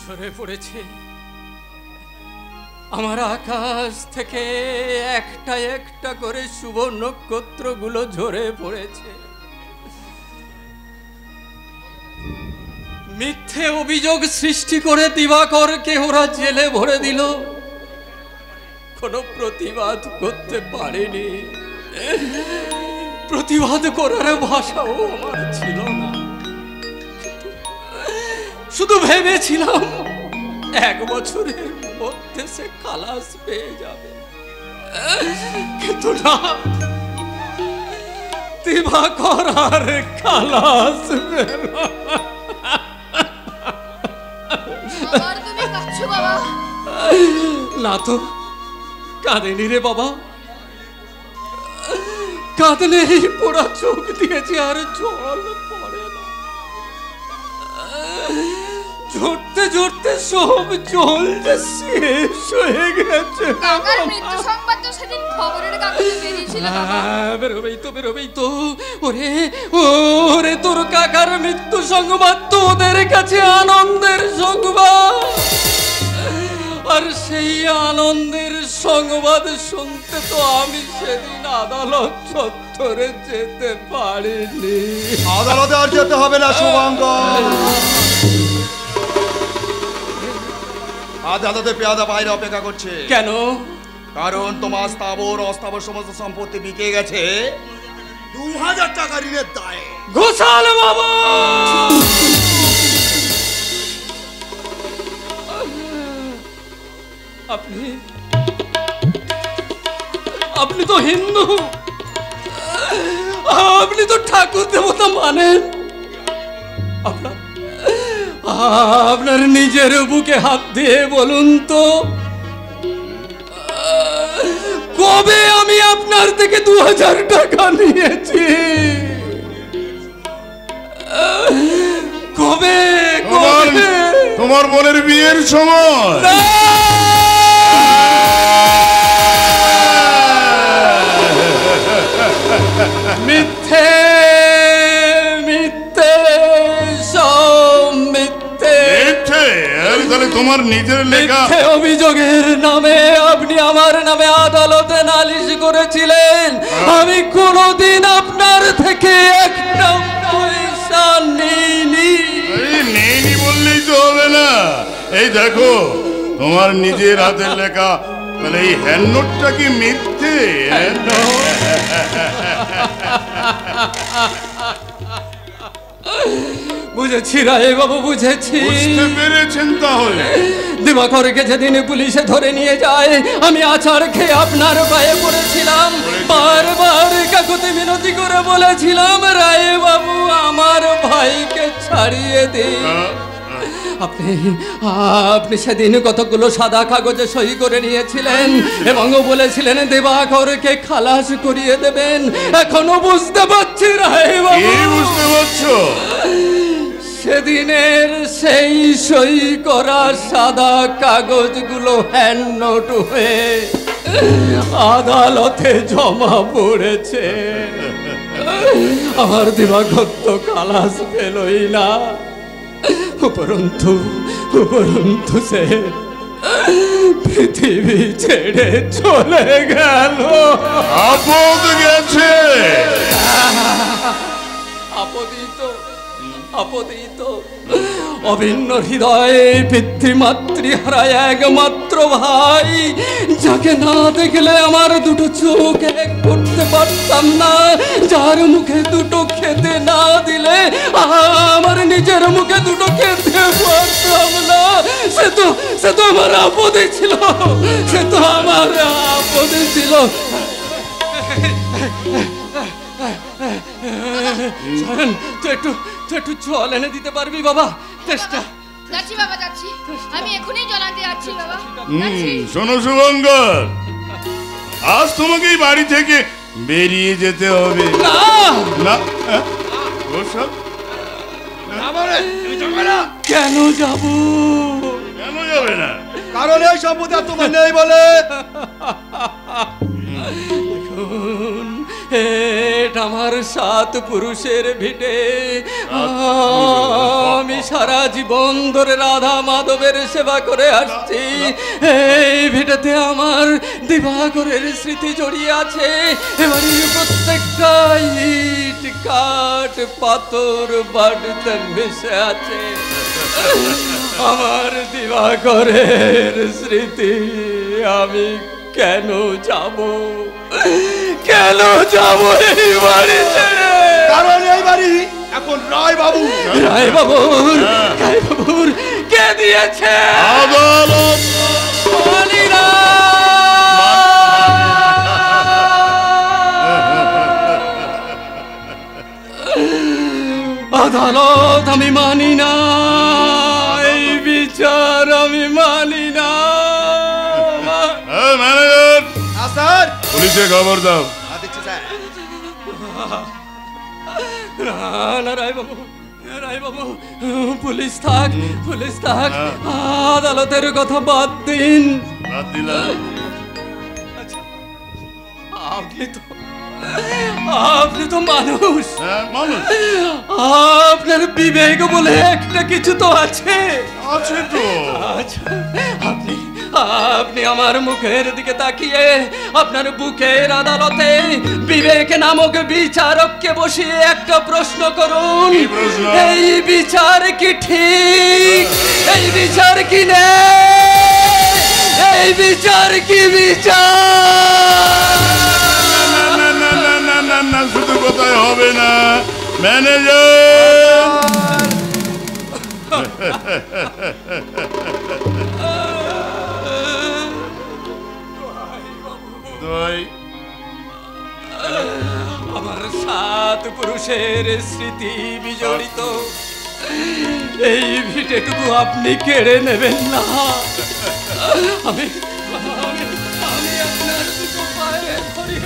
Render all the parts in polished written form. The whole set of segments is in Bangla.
ঝরে পড়েছে। আমার আকাশ থেকে একটা একটা করে শুভ নক্ষত্রগুলো ঝরে পড়েছে। মিথ্যে অভিযোগ সৃষ্টি করে দিবাকরকে ওরা জেলে ভরে দিল। কোনো প্রতিবাদ করতে পারেনি। প্রতিবাদ করার ভাষাও আমার ছিল না। শুধু ভেবেছিলাম 1 বছরের মধ্যে সে খালাস পেয়ে যাবে, কিন্তু না, দিবাকর আর খালাস পেল না। তো কাঁদেনি রে বাবা, কাঁদলে পোড়া চোখ দিয়েছে আর জল পড়ে না। ঝরতে ঝরতে সব জল যে শেষ হয়ে গেছে। কাকার মৃত্যু সংবাদ তো সেদিন খবরের কাগজে বেরিয়েছিল বাবা। বেরোবেই তো। ওরে তোর কাকার মৃত্যু সংবাদ তো ওদের কাছে আনন্দের সংবাদ, আর সেই আনন্দের সংবাদ শুনতে তো আমি সেদিন আদালত চত্বরে যেতে পারিনি। আদালতে আর যেতে হবে না শুভঙ্কর। আদালতে পেয়াদা বাইরে অপেক্ষা করছে। কেন? কারণ তোমার স্থাবর অস্থাবর সমস্ত সম্পত্তি বিকে গেছে 2000 টাকা ঋণের দায়ে। ঘোষাল বাবা, আপনি তো হিন্দু, আপনি তো ঠাকুর দেবতা মানেন। আপনার নিজের বুকে হাত দিয়ে বলুন তো, কবে আমি আপনার থেকে 2000 টাকা নিয়েছি? কবে? তোমার বোনের বিয়ের সময়। মিথ্যে মিথ্যে সব মিথ্যে। তাহলে তোমার নিজের লেখা অভিযোগের নামে আপনি আমার নামে আদালতে নালিশ করেছিলেন। আমি কোনোদিন আপনার থেকে একটা পয়সা নিইনি। নেইনি বললেই তো হবে না। এই দেখো তোমার নিজের হাতের লেখা, তাহলে এই হ্যান্ড নোটটা কি মিথ্যে? বুঝেছি রায় বাবু, বুঝেছি। বুঝতে পেরেছেন তাহলে? দিবাকরকে যেদিন পুলিশে ধরে নিয়ে যায়, আমি আচার খেয়ে আপনার পায়ে পড়েছিলাম। বারবার কাকুতি মিনতি করে বলেছিলাম, রায় বাবু আমার ভাইকে ছাড়িয়ে দিন। আপনি সেদিন কতগুলো সাদা কাগজে সই করে নিয়েছিলেন এবং বলেছিলেন দিবাকরকে খালাস করিয়ে দেবেন। এখনো বুঝতে পারছি রায় বাবু। বুঝতে পারছো? সেদিনের সেই সই করা সাদা কাগজগুলো হ্যান্ড নোট হয়ে আদালতে জমা পড়েছে। আমার দিবাকর তো খালাস পেলই না, উপরন্তু সে পৃথিবী ছেড়ে চলে গেল। আপদ গেছে। আপদিত অভিন্ন হৃদয়ে পিতৃমাতৃহারা একমাত্র ভাই, যাকে না দেখলে আমার দুটো চোখ এক করতে পারতাম না, যার মুখে দুটো খেতে না দিলে আমার নিজের মুখে দুটো খেতে পারতাম না। সে তো আমার আপদে ছিল, সে তো আমার আপদে ছিল। তুই একটু জল এনে দিতে পারবি বাবা? চেষ্টা। যাচ্ছি বাবা, যাচ্ছি। আমি এখনই জল আনতে যাচ্ছি বাবা। শোনো শুভঙ্কর, আজ তোমাকে বাড়ি থেকে বেরিয়ে যেতে হবে। না, কেন যাব? কেন যাবে না? কারণ এই সম্পত্তি তোমার নেই বলে। এটা আমার 7 পুরুষের ভিটে। আমি সারা জীবন ধরে রাধা মাধবের সেবা করে আসছি। এই ভিটেতে আমার দিবাকরের স্মৃতি জড়িয়ে আছে। এবারে প্রত্যেকটা ইট কাঠ পাথর বাড়িতে মিশে আছে আমার দিবাকরের স্মৃতি। আমি কেন যাব এই বাড়ি ছেড়ে? কারণ এই বাড়ি এখন রায়বাবুর কে দিয়েছে? আদালত। মানিনা। আদালত আমি মানি না, এই বিচার আমি মানি না। ম্যানেজার, স্যার, পুলিশে খবর দাও। দিচ্ছি স্যার। না রায়বাবু, পুলিশ থাক। আদালতের কথা বাদ দিন। বাদ দিলাম। আচ্ছা, আপনি তো মানুষ। মানুষ। আপনার বিবেক বলে একটা কিছু তো আছে। আছে তো। আচ্ছা, আপনি আমার মুখের দিকে তাকিয়ে আপনার বুকের আদালতে বিবেক নামক বিচারককে বসিয়ে একটা প্রশ্ন করুন। এই বিচার কি ঠিক? এই বিচার কি নেই? এই বিচার কি বিচার? না, শুধু কথাই হবে না ম্যানেজার। আমার 7 পুরুষের স্মৃতি বিজড়িত এই ভিটেটুকু আপনি কেড়ে নেবেন না। আমি আপনার দুটো পায়ে ধরি।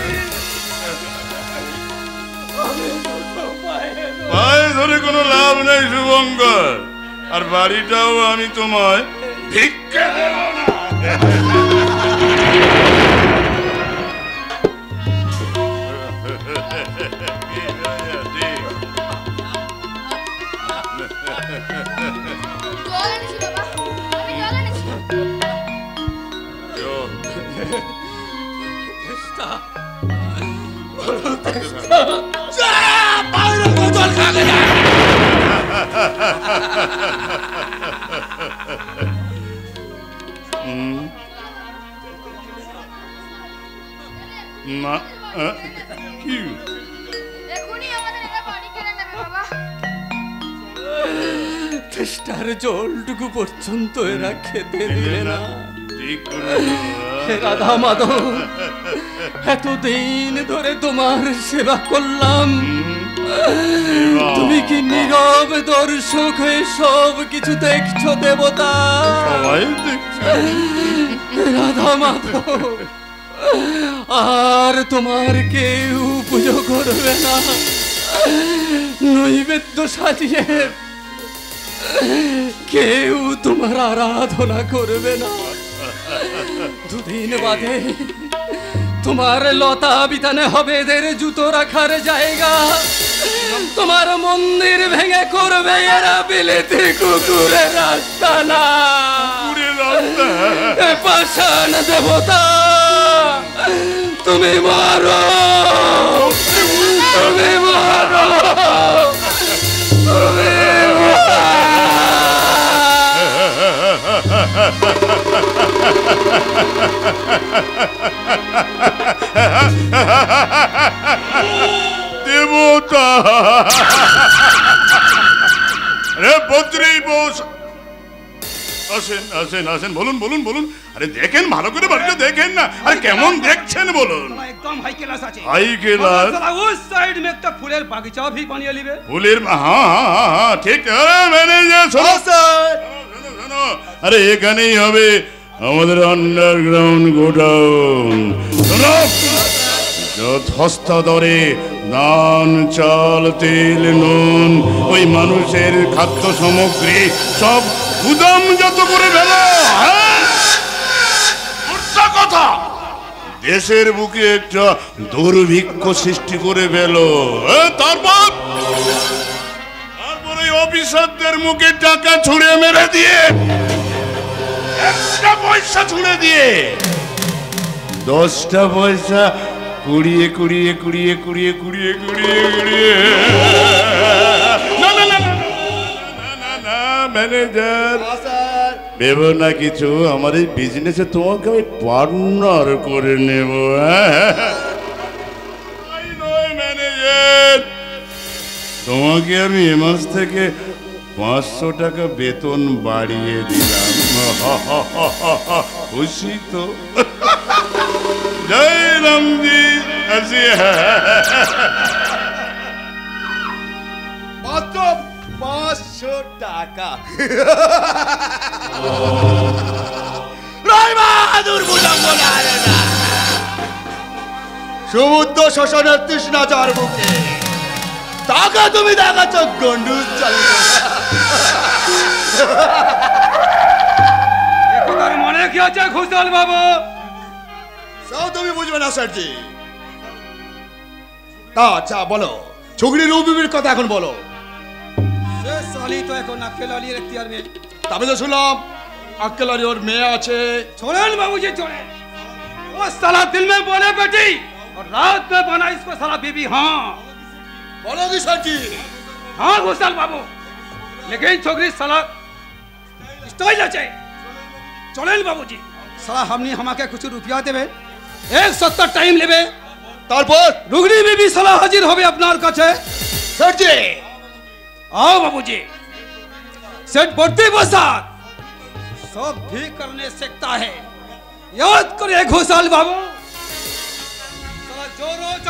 পায়ে ধরে কোনো লাভ নেই শুভঙ্কর, আর বাড়িটাও আমি তোমায় ভিক্ষা দেব না। চেষ্টার জলটুকু পর্যন্ত এরা খেতে দিলে না। রাধা মাধব, এতদিন ধরে তোমার সেবা করলাম, তুমি কি নীরব দর্শক হয়ে সব কিছু দেখছো দেবতা? রাধা মাধব, আর তোমার কেউ পুজো করবে না, নৈবেদ্য সাজিয়ে কেউ তোমার আরাধনা করবে না। 2 দিন বাদে তোমার লতা বিতানে হবে এদের জুতো রাখার জায়গা। তোমার মন্দির ভেঙে করবে এরা বিলেতি কুকুরের রাস্তা না। পাষাণ দেবতা, তুমি মারো, তুমি মারো, তুমি দেবতা। রে বদ্রী বোস, আসেন আসেন আসেন, বলুন বলুন বলুন। আরে দেখেন, ভালো করে বাড়িটা দেখেন না। আরে কেমন দেখছেন বলুন। एकदम हाई क्लास আছে। High class? उस साइड में একটা ফুলের বাগিচা भी বানিয়ে লিবে। ফুলের, হ্যাঁ ঠিক। আরে ম্যানেজার শোনো স্যার, শোনো, আরে এখানেই হবে আমাদের আন্ডারগ্রাউন্ড গোডাউন। শোনো, যথেষ্ট দরে ধান, চাল, তেল, নুন, ওই মানুষের খাদ্য সামগ্রী সব গুদাম যত করে ফেলো। কথা দেশের বুকে একটা দুর্ভিক্ষ সৃষ্টি করে ফেল। তারপরে অফিসারদের মুখে টাকা ছুঁড়ে মেরে দিয়ে, একটা পয়সা ছুঁড়ে দিয়ে 10টা পয়সা কুড়িয়ে কুড়িয়ে কুড়িয়ে কুড়িয়ে কুড়িয়ে কুড়িয়ে কুড়িয়ে ম্যানেজার ভেবো না কিছু, আমার এই বিজনেসে তোমাকে আমি পার্টনার করে নেব। ম্যানেজার তোমাকে আমি এ মাস থেকে 500 টাকা বেতন বাড়িয়ে দিলাম। খুশি তো? জয় রামজি। মাত্র 500 টাকা। রায় বাহাদুর বুঝাবো না রে না। সমুদ্র শোষণের তৃষ্ণা যার বুকে, টাকা তুমি দেখাচ্ছ গন্ডুস চালিয়ে। একটার মনে কি আছে ঘোষাল বাবু? সব তুমি বুঝবে না স্যারজি। আচ্ছা বলো, ছুগড়ি রুবির কথা এখন বলো। সে সালি তো এখন আক্কেল আলীর এখতিয়ার में। তবে তো শুনলাম আক্কেল আলী ওর মেয়ে আছে। छोड़ेन बाबूजी छोड़ेन। वो साला दिल में बोले बेटी और रात में बना इसको साला बीबी। हाँ বলো কি স্যারজি? हाँ घोषाल बाबू, लेकिन छोकरी साला स्टाइल আছে। छोड़ेन बाबूजी साला हमने हमाके कुछ रुपया देबे, 1 सप्ताह टाइम लेबे, তারপর रुगनी बीबी साला हाजिर होबे আপনার কাছে। স্যারজি आओ बाबूजी, सेठ बढ़ती बसात सब भी करने सकता है, याद करे घोषाल बाबू। साला जो रोज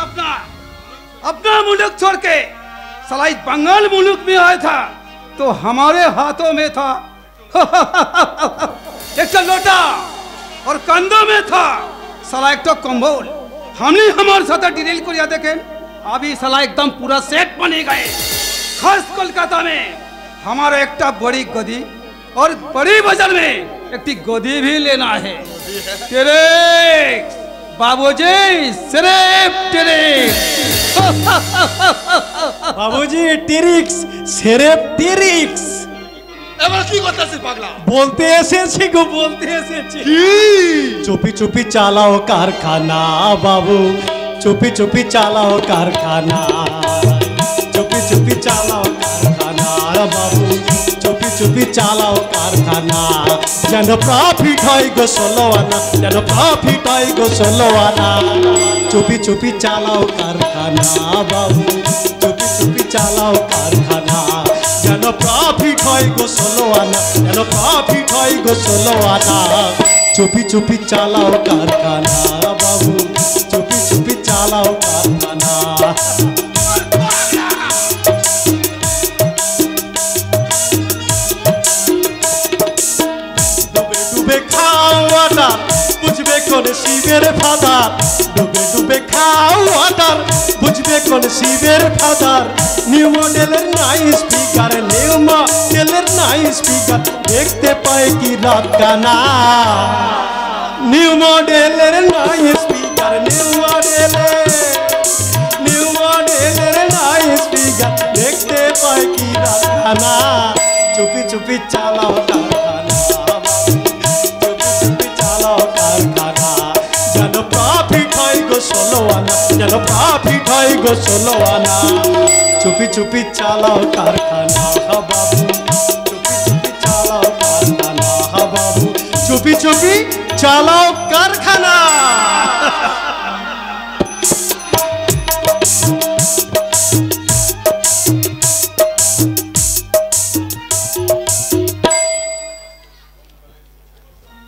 अपना मुल्क छोड़ के साला इस बंगाल मुल्क में आया था तो हमारे हाथों में था एक लोटा और कंधों में था साला एक तो कंबल। हमने हमारे साथ डील किया, देखें अभी साला एकदम पूरा सेट बने गए। खास कोलकाता में हमारा एक बड़ी गदी और बड़ी बाजार में एक गदी भी लेना है। तेरे बाबूजी सिर्फ टेरिक्स। बाबूजी टेरिक्स, सिर्फ टेरिक्स এবার কি করতেছিস পাগলা? বলতে এসেছি গো, বলতে এসেছি। চুপি চুপি চালাও কারখানা বাবু, চুপি চুপি চালাও কারখানা, চুপি চুপি চালাও কারখানা বাবু, চুপি চুপি চালাও কারখানা। যেন প্রফিট হয় গো 16 আনা, যেন প্রফিট হয় গো 16 আনা। চুপি চুপি চালাও কারখানা বাবু, চুপি চুপি চালাও কারখানা। যেন প্রফিট হয় গো 16 আনা, যেন প্রফিট হয় গো 16 আনা। চুপি চুপি চালাও কারখানা বাবু, চুপি চুপি চালাও কারখানা। ডুবে খাও ওয়াটার, বুঝবে কোন শিবের ফাদার। ডুবে ডুবে খাও ওয়াটার, বুঝবে কোন শিবের ফাদার। নিউ মডেলের নাই স্পিকার, নিউ মডেলের নাই স্পিকার, দেখতে পাই কি রাত কানা। নিউ মডেলের নাই স্পিকার, নিউ মডেলের নাই স্পিকার, দেখতে পাই কি রাত কানা। চুপি চুপি চালাও কারখানা, চুপি চুপি চালাও কারখানা। যেন প্রফিট হয় গো 16 আনা, যেন প্রফিট হয় গো 16 আনা। চুপি চুপি চালাও কারখানা বাবু, চুপি চুপি চালাও কারখানা বাবু, চুপি চুপি চালাও কারখানা।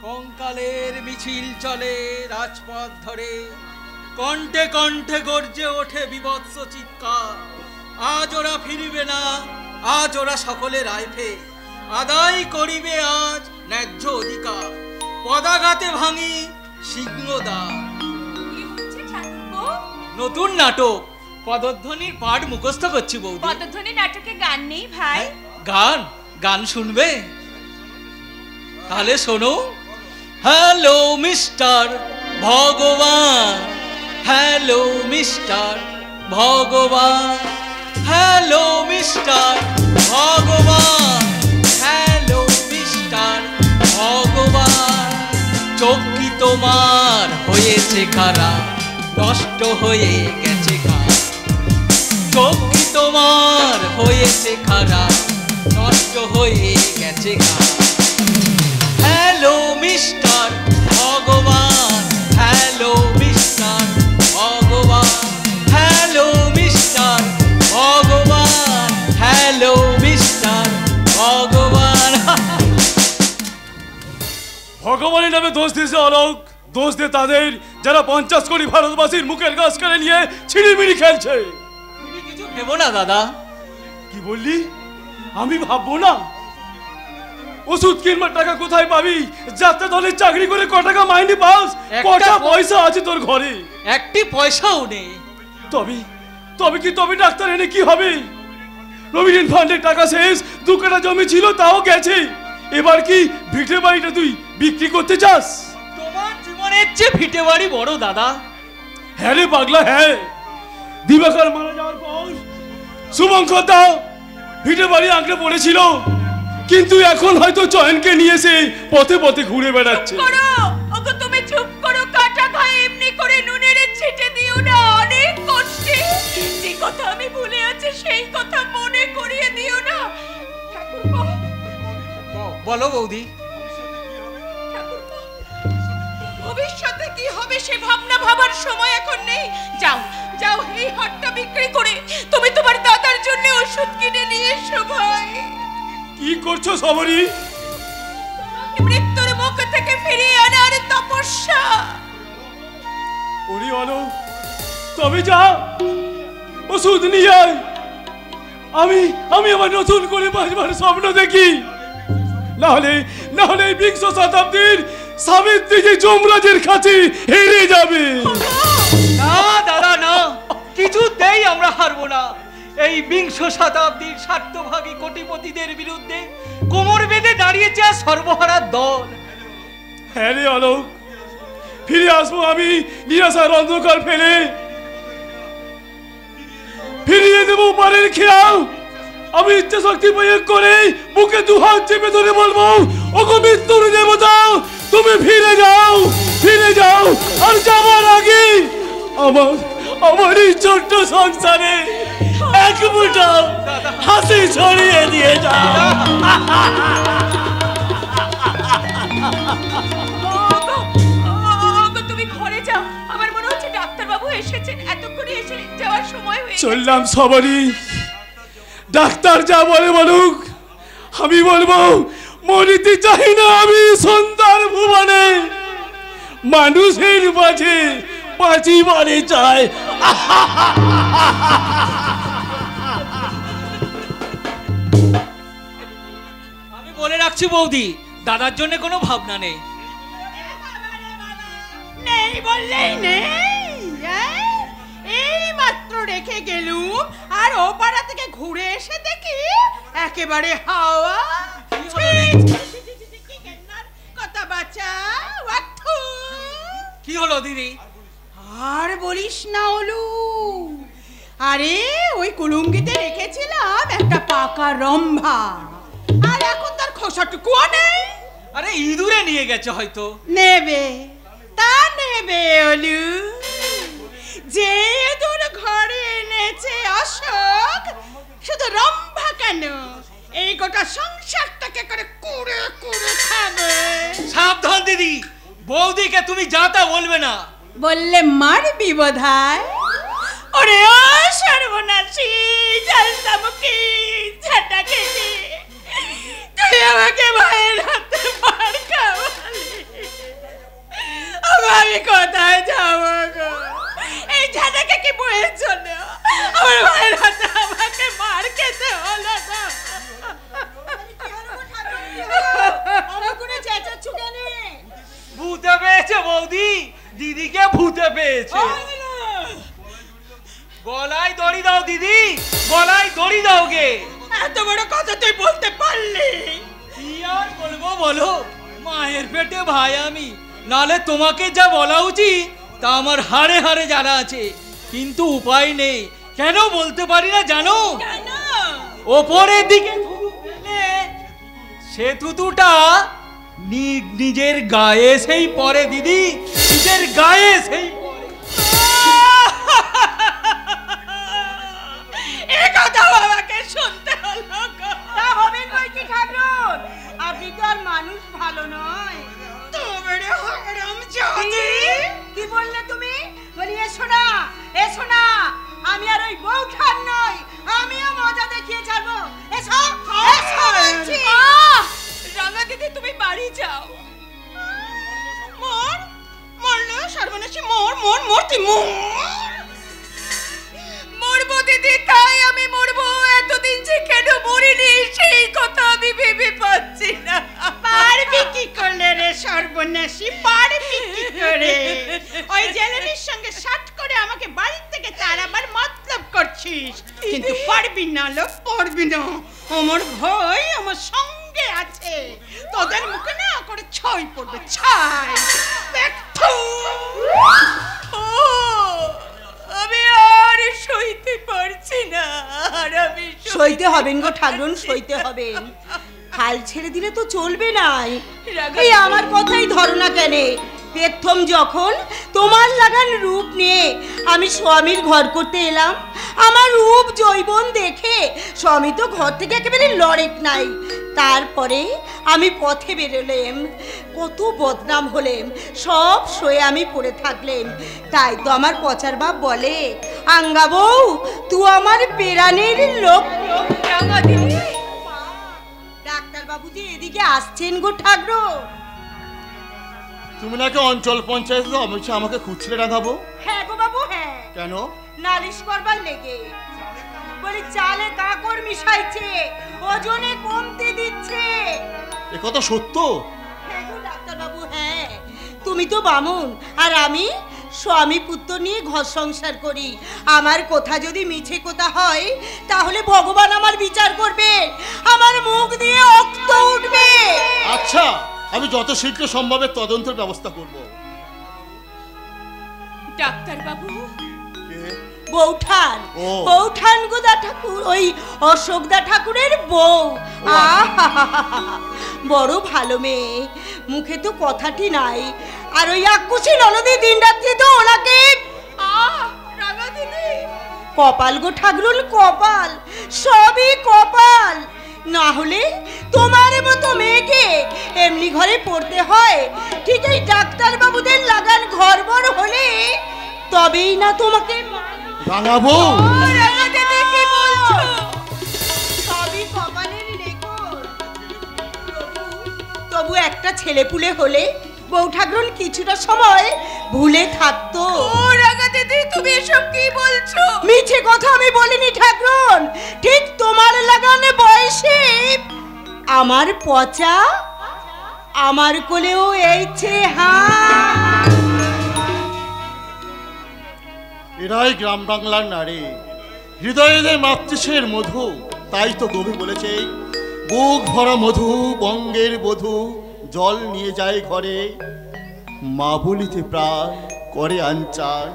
কঙ্কালের মিছিল চলে রাজপথ ধরে, কণ্ঠে কণ্ঠে গর্জে ওঠে বিভৎস চিৎকার। আজ ওরা ফিরিবে না, আজ ওরা সকলে রাইফে আদায় করিবে আজ ন্যায্য অধিকার। পদাঘাতে ভাঙি সিংহদ্বার। নতুন নাটক পদধ্বনির পাঠ মুখস্থ করছি বৌদি। পদধ্বনি নাটকে গান নেই ভাই? গান গান শুনবে? তাহলে শোনো। হ্যালো মিস্টার ভগবান। হ্যালো মিস্টার ভগবান, হ্যালো মিস্টার ভগবান, হ্যালো মিস্টার ভগবান। চোখ কি তোমার হয়েছে খারাপ, নষ্ট হয়ে গেছে খারাপ? চোখ কি তোমার হয়েছে খারাপ, নষ্ট হয়ে গেছে খারাপ? হ্যালো মিস্টার ভগবান, হ্যালো মিস্টার ভগবান, হ্যালো মিস্টার ভগবান, হ্যালো মিস্টার ভগবান। ভগবানের নামে দোষ দিয়েছে অলোক, দোষ দে তাদের যারা 50 কোটি ভারতবাসীর মুখের গাছ কেড়ে নিয়ে ছিড়িমিড়ি খেলছে। তুমি কিছু ভেবো না দাদা। কি বললি? আমি ভাববো না? ওষুধ কিনবার টাকা কোথায় পাবি? যাত্রা দলের চাকরি করে ক টাকা মাইনে পাস? কটা পয়সা আছে তোর ঘরে? একটি পয়সাও নেই। তবে ডাক্তার এনে কি হবে? প্রভিডেন্ট ফান্ডের টাকা শেষ, 2 কাঠা জমি ছিল তাও গেছে। এবার কি ভিটে বাড়িটা তুই বিক্রি করতে চাস? তোমার জীবনের চেয়ে ভিটে বাড়ি বড় দাদা। হ্যাঁ রে পাগলা, হ্যাঁ। দিবাকর মারা যাওয়ার পর শুভঙ্কর দাও ভিটে বাড়ি আঁকড়ে পড়েছিল, কিন্তু এখন হয়তো চয়নকে নিয়ে এসে পথে পথে ঘুরে বেড়াচ্ছে। ওগো তুমি চুপ করো, কাটা খায় এমনি করে নুনের ছিটে দিও না, অনেক কষ্টে। যে কথা আমি ভুলে আছি সেই কথা মনে করিয়ে দিও না। বলো বৌদি। ভবিষ্যতে কি হবে সে ভাবনা ভাবার সময় এখন নেই। যাও যাও, এই হাটটা বিক্রি করে তুমি তোমার দাদার জন্য ওষুধ কিনে নিয়ে এসো ভাই। কি করছো সবরি? মৃত্যুর মুখ থেকে ফিরিয়ে আনার তপস্যা। ওরে বলো, তবে যা ওষুধ নিয়ে আয়। আমি আবার নতুন করে বাঁচবার স্বপ্ন দেখি। না হলে 20 শতাব্দীর সাবিত্রী যে যমরাজের কাছে হেরে যাবে। না দাদা না, কিছুতেই আমরা হারবো না। এই 20 শতাব্দীর স্বার্থভাগী কোটিপতিদের বিরুদ্ধে কোমর বেঁধে দাঁড়িয়েছে আর সর্বহারার দল। হ্যাঁ রে অলোক, ফিরে আসবো আমি নিরাশার অন্ধকার ফেলে। ফিরিয়ে দেবো পারের খেয়াল। আমি ইচ্ছা শক্তি প্রয়োগ করে বুকে 2 হাত চেপে ধরে বলবো, ওগো মৃত্যুর দেবতা, তুমি ফিরে যাও। আর যাবার আগে আমার এই ছোট্ট সংসারে এক মুঠো হাসি ছড়িয়ে দিয়ে যাও। তুমি ঘরে যাও, আমার মনে হচ্ছে ডাক্তার বাবু এসেছেন, এতক্ষণে এসে যাওয়ার সময় হয়ে। চললাম সবারই, ডাক্তার যা বলে বলুক। আমি বলবো, মরিতে চাই না আমি সন্তান ভুবনে, মানুষের মাঝে বাঁচিবারে চাই। আমি বলে রাখছি বৌদি, দাদার জন্য কোনো ভাবনা নেই। নেই বললেই নেই। এই মাত্র রেখে গেলুম, আর ও পাড়া থেকে ঘুরে এসে দেখি একেবারে হাওয়া। কথা বাঁচা। কি হলো দিদি? আর বলিস না ওলু, আরে ওই কুলুঙ্গিতে রেখেছিলাম একটা পাকা রম্ভা, আর এখন তার খোসাটুকুও নেই। আরে ইঁদুরে নিয়ে গেছে হয়তো। নেবে ওলু, যে তোর ঘরে এনেছে অশোক, শুধু রম্ভা কেন, এই গোটা সংসারটাকে করে কুড়ে কুড়ে খাবে। সাবধান দিদি, বৌদিকে তুমি যা তা বলবে না। বললে মারবি বোধহয়। ওরে ও সর্বনাশী জলদামুখী ঝাঁটা খেতে, তুই আমাকে ভাইয়ের হাতে মার খাওয়ালি। আমি কোথায় যাবো গো? এই ঝাঁটাকে কি বইয়ের জন্য আমার ভাইয়ের হাতে আমাকে মার খেতে হলো না। ভূতে পেয়েছে বৌদি, দিদিকে ভূতে পেয়েছে। গলায় দড়ি দাও দিদি, গলায় দড়ি দাও গে। এত বড় কথা তুই বলতে পারলি? কি আর বলবো বলো, মায়ের পেটে ভাই আমি, নালে তোমাকে যা বলা উচিত তা আমার হাড়ে হাড়ে জানা আছে, কিন্তু উপায় নেই। কেন বলতে পারি না জানো? ওপরের দিকে থুতু ফেলে সে থুতুটা নিজের গায়ে সেই পরে দিদি, নিজের গায়ে সেই পরে। এই কথাও আমাকে শুনতে হলো। তা হবে কই কি ঠাকুর, আপনি তো আর মানুষ ভালো নয়। তোমরে হরম জানি। কি বললে তুমি? বলি এসো না, এসো না, আমি আর ওই বউঠান নই, আমিও মজা দেখিয়ে ছাড়বো। এসো, এসো বলছি। রাঙা দিদি তুমি বাড়ি যাও। মোর মরলো সর্বনাশী, মোর মোর মূর্তি মোর মরবো দিদি, তাই আমি মরবো। এতদিন যে কেন মরিনি সেই কথা আমি ভেবে পাচ্ছি না। পারবি কি করলে রে সর্বনাশী, পারবি কি করে? ওই জেলের সঙ্গে সাট করে আমাকে বাড়ি থেকে তাড়াবার মতলব করছিস, কিন্তু পারবি না লোক, পারবি না। আমার ভয় আমার সঙ্গে আছে, তোদের মুখে না করে ছাই পড়বে, ছাই। আমি আর সইতে পারছি না, আর আমি সইতে হবেন গো ঠাকুরন, সইতে হবেন। হাল ছেড়ে দিলে তো চলবে না। এই আমার কথাই ধরো না কেন, প্রথম যখন তোমার লাগান রূপ নিয়ে আমি স্বামীর ঘর করতে এলাম, আমার রূপ যৌবন দেখে স্বামী তো ঘর থেকে একেবারে লড়েক নাই। তারপরে আমি পথে বেরোলেম, কত বদনাম হলেম, সব সয়ে আমি পড়ে থাকলেম। তাই তো আমার পচার বাপ বলে, আঙ্গা বউ তুই আমার পেরানের লোক। ডাক্তার বাবু যে এদিকে আসছেন গো ঠাকুর। তুমি নাকি অঞ্চল পঞ্চায়েত অবশ্যই আমাকে খুঁজছিলে রাখাবো? হ্যাঁ গো বাবু, হ্যাঁ। কেন? নালিশ করবার লেগে। বলি চালে কাকর মিশাইছে, ওজনে কমতে দিচ্ছে। এ কথা সত্য? হ্যাঁ গো ডাক্তার বাবু, হ্যাঁ। তুমি তো বামুন আর আমি স্বামী পুত্র নিয়ে ঘর সংসার করি। আমার কথা যদি মিছে কথা হয় তাহলে ভগবান আমার বিচার করবে, আমার মুখ দিয়ে রক্ত উঠবে। আচ্ছা, আমি যত শীঘ্র সম্ভবের তদন্তের ব্যবস্থা করব। ডাক্তার বাবু, বৌঠান, বৌঠান গোদা ঠাকুর, ওই অশোকদা ঠাকুরের বউ। বড় ভালো মেয়ে, মুখে তো কথাটি নাই। আর ওই আকুশি ননদি দিন রাত্রি তো ওনাকে কপাল গো ঠাকুরুন, কপাল, সবই কপাল। না হলে তোমার মতো মেয়েকে এমনি ঘরে পড়তে হয়। ঠিক এই ডাক্তার বাবুদের লাগান ঘর বড় হলে তবেই না তোমাকে রাঙাবো। সবই কপালের রেকর্ড। তবু একটা ছেলে পুলে হলে বউ ঠাকুরন কিছুটা সময় ভুলে থাকতো। তুমি এসব কি বলছো? মিছে কথা আমি বলিনি ঠাকুরন, ঠিক তোমার লাগানে বয়সে আমার পচা আমার কোলেও এইছে। হ্যাঁ, এরাই গ্রাম বাংলার নারী, হৃদয়ে দেয় মাতৃষের মধু। তাই তো কবি বলেছে, বুক ভরা মধু বঙ্গের বধূ, জল নিয়ে যায় ঘরে, মা বলিতে প্রাণ করে আনচান,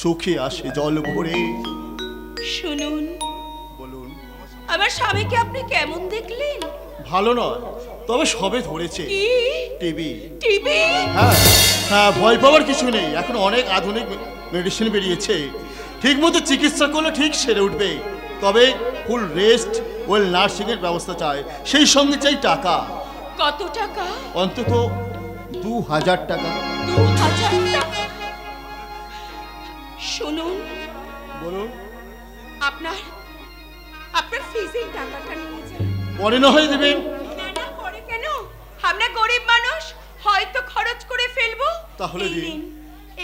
চোখে আসে জল ভরে। শুনুন, বলুন। আমার স্বামীকে আপনি কেমন দেখলেন? ভালো নয়, তবে সবে ধরেছে টিবি। টিবি? হ্যাঁ হ্যাঁ, ভয় পাওয়ার কিছু নেই। এখন অনেক আধুনিক মেডিসিন বেরিয়েছে, ঠিক মতো চিকিৎসা করলে ঠিক সেরে উঠবে। তবে ফুল রেস্ট ওয়েল নার্সিং এর ব্যবস্থা চাই, সেই সঙ্গে চাই টাকা। কত টাকা? অন্তত 2000 টাকা। 2000 টাকা? শুনুন, বলুন। আপনার ফিজের টাকাটা নিয়ে যান। পরে না হয় দেবেন? না, পরে কেন? আমরা গরিব মানুষ, হয়তো খরচ করে ফেলবো। তাহলে দিন।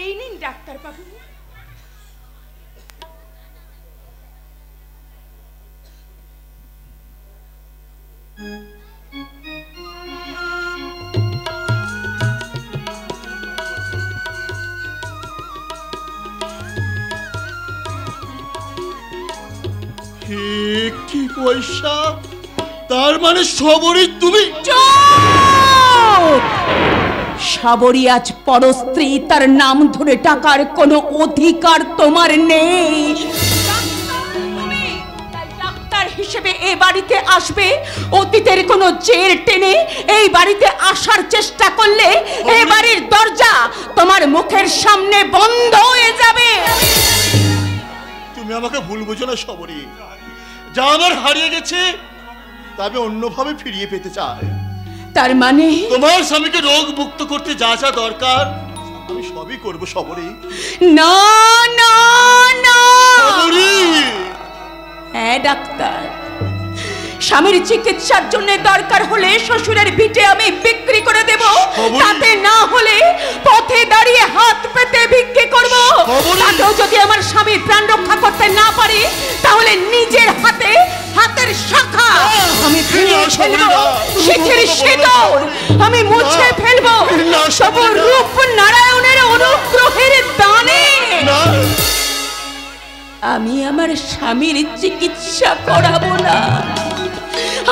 এই নিন ডাক্তার বাবু। কি পয়সা, তার মানে সবরই তুমি? সাবরী আজ পরস্ত্রী, তার নাম ধরে ডাকার কোনো অধিকার তোমার নেই। ডাক্তার হিসেবে এ বাড়িতে আসবে, অতীতের কোনো জের টেনে এই বাড়িতে আসার চেষ্টা করলে এ বাড়ির দরজা তোমার মুখের সামনে বন্ধ হয়ে যাবে। তুমি আমাকে ভুল বুঝো না সাবরী, যা আমার হারিয়ে গেছে তা আমি অন্যভাবে ফিরিয়ে পেতে চাই। তার মানে তোমার স্বামীকে রোগ মুক্ত করতে যা যা দরকার আমি সবই করব সাবরী। না না না সাবরী! হ্যাঁ ডাক্তার, স্বামীর চিকিৎসার জন্য দরকার হলে শ্বশুরের ভিটে আমি বিক্রি করে দেব, তাতে না হলে পথে দাঁড়িয়ে হাত পেতে ভিক্ষে করব। তাতেও যদি আমার স্বামীর প্রাণ রক্ষা করতে না পারি তাহলে নিজের হাতে হাতের শাখা আমি ভেঙে ফেলবো, শিখের সিঁদুর আমি মুছে ফেলবো, সব রূপ নারায়ণের অনুগ্রহের দানে আমি আমার স্বামীর চিকিৎসা করাবো না,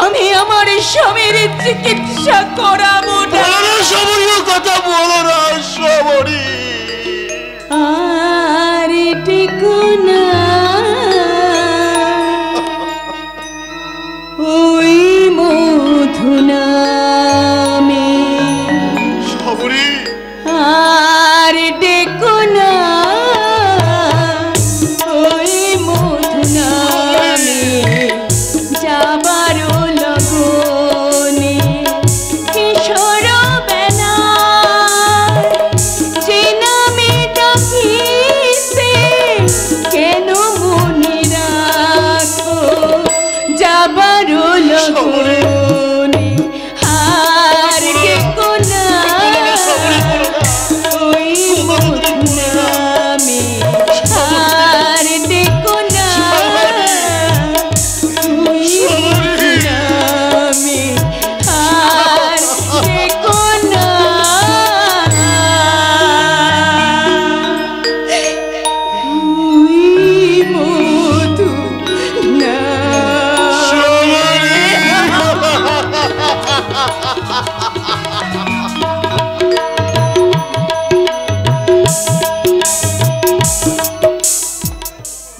আমি আমার স্বামীর চিকিৎসা করাবো না। কথা বলো না সাবরী। আর টিকুনা ওই মধু নামে সাবরী, আর টিকুনা ওই মধু নামে যাবার লগনে কিশোর বেলা যে নামে ডাকিতে কেন মনে রাখো যাবার লগনে আর দেখো না ওই মধু নামে আর দেখো না ওই মধু নামে আর দেখো না ওই মধু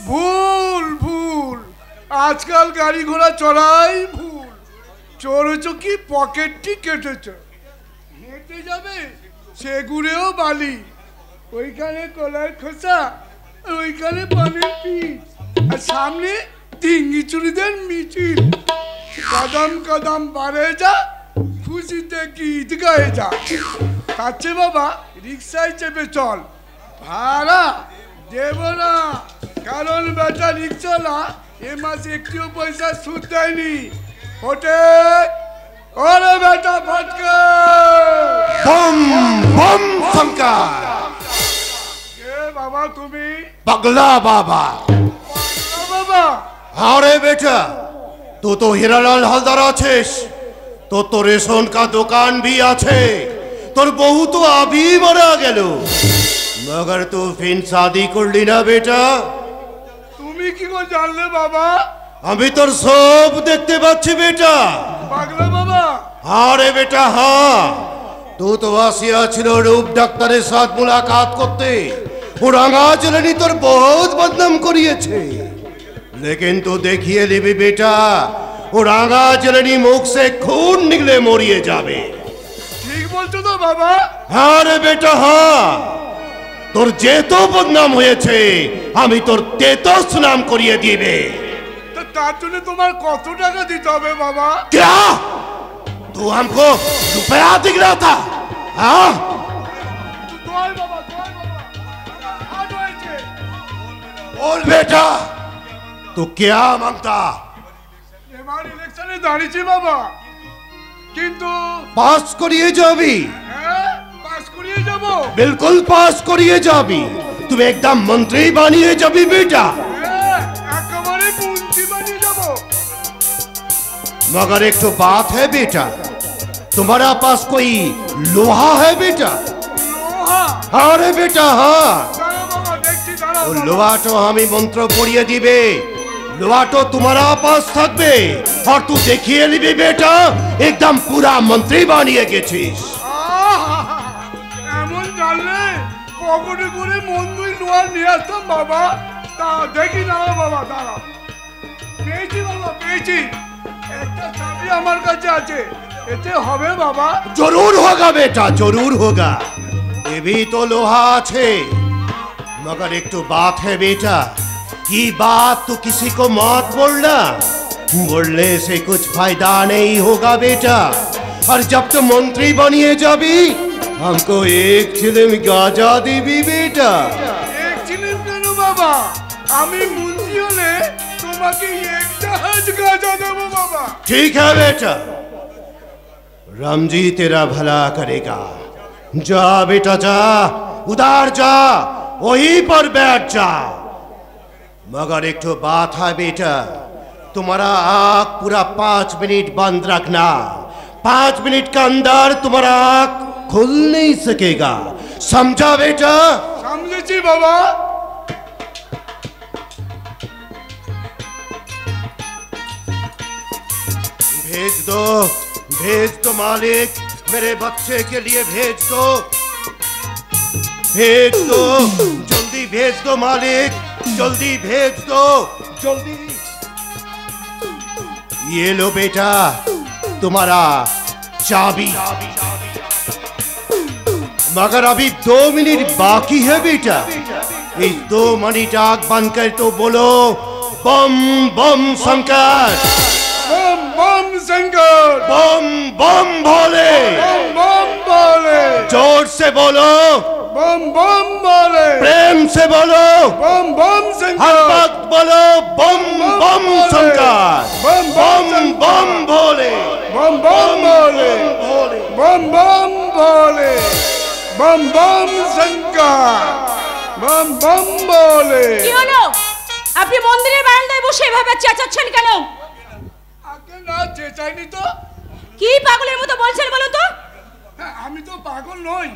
ভুল ভুল, আজকাল গাড়ি ঘোড়া চড়াই ভুল। চড়েছ কি পকেটটি কেটেছ, হেঁটে যাবে সেগুড়েও বালি, ওইখানে কলার খোসা, ওইখানে পানির পিচ, আর সামনে ডিঙ্গি চুরিদের মিছিল। কদম কদম বাড়ে যা, খুশিতে গীত গায়ে যা। তার চেয়ে বাবা রিক্সায় চেপে চল, ভাড়া দেব না, কারণ বেটা রিক্সাওয়ালা এ মাসে একটিও পয়সা সুদ দেয়নি। ওটে ওরে বেটা ফটকে बम बम शंकर কে বাবা তুমি? पगला बाबा। বাবা अरे बेटा तू तो हीरालाल हलदार आछिस, तो रेशन का दुकान भी आछे, तोर बहु तो अभी मारा गेलो, मगर तू फिर शादी करली ना बेटा। তুমি কি করে জানলে বাবা? अभी तोर सब देखते पाচ্ছি बेटा। পাগলা বাবা अरे बेटा हाँ, तू तो आसिया छिलो रूप डाक्तारेर साथ मुलाकात करते, ओ रांगा चलनी तोर बहुत बदनाम करिएछे, लेकिन तू देखिए लिबी बेटा, ओ रांगा चलनी मुख से खून निकले मरिए जाबे। ঠিক বলছো তো বাবা? अरे बेटा हाँ, तोर जेतो बदनाम হয়েছে আমি তোর তেতো সুনাম করিয়ে দিবে। তো তার জন্য তোমার কত টাকা দিতে হবে বাবা? क्या तू हमको रुपया दिखला था? हाँ দোয়াই বাবা দোয়াই বাবা, আজ হয়েছে। बोल बेटा तू क्या मांगता? এবার ইলেকশনে দাঁড়িয়েছি বাবা, কিন্তু पास करिए जाबी, হ্যাঁ পাস করিয়ে যাব। बिल्कुल पास करिए जाबी, तुम एकदम मंत्री बनिए जाबी बेटा। হ্যাঁ একেবারে মন্ত্রী বানিয়ে যাব। मगर एक तो बात है बेटा, तुम्हारा पास कोई लोहा है बेटा? লোহা? अरे बेटा हाँ, দাঁড়াও বাবা দেখছি, দাঁড়াও वो দাঁড়াও। लोहाटो हमें मंत्र पढ़िए दिबे, लोहाटो तुम्हारा पास थकबे, और तू देखिए लिबी बेटा एकदम पूरा मंत्री बनिए गेছিস। আহা! পকেটে করে মন্দির লোহার নিয়ে আসতাম বাবা। তা দেখি না বাবা, দাঁড়া, পেয়েছি বাবা, পেয়েছি। একটা চাবি আমার কাছে আছে, এতে হবে बाबा? जरूर होगा बेटा, जरूर होगा। ये भी तो लोहा है, मगर एक तो बात है बेटा, ये बात तो किसी को मत बोलना, बोलने से कुछ फायदा नहीं होगा बेटा। और जब तो मंत्री बनिए जाबी, हमको एक चिलम गाजा दीबी बेटा। एक चिलम केनो बाबा? आमी मंत्री होले तुम्हाके एक जहाज गाजा देबो बाबा। ठीक है बेटा, राम जी तेरा भला करेगा। जा बेटा जा, उधर जा, वहीं पर बैठ जा। मगर एक तो बात है बेटा, तुम्हारा आँख पूरा 5 मिनट बंद रखना। 5 मिनट के अंदर तुम्हारा आँख खुल नहीं सकेगा, समझा बेटा? समझे जी बाबा। भेज दो मालिक, मेरे बच्चे के लिए भेज दो, जल्दी भेज दो मालिक, जल्दी भेज दो, जल्दी। ये लो बेटा तुम्हारा चाबी, मगर अभी 2 मिनट बाकी है बेटा। इस 2 मिनट आग बंद कर तो बोलो बम बम शंकर, बम बम शंकर, बम बम भोले, बम बम भोले। जोर से बोलो, बम बम भोले। प्रेम से बोलो, बम बम शंकर। हर वक्त बोलो बम बम शंकर, बम बम बम भोले, बम बम भोले, बम बम भोले, बम बम शंकर, बम बम भोले। কি হলো? আপনি মন্দিরের বারান্দায় বসে এভাবে চেঁচাচ্ছেন কেন? আগে না চেঁচাইনি তো। কি পাগলের মতো বলছেন বলো তো? আমি তো পাগল নই,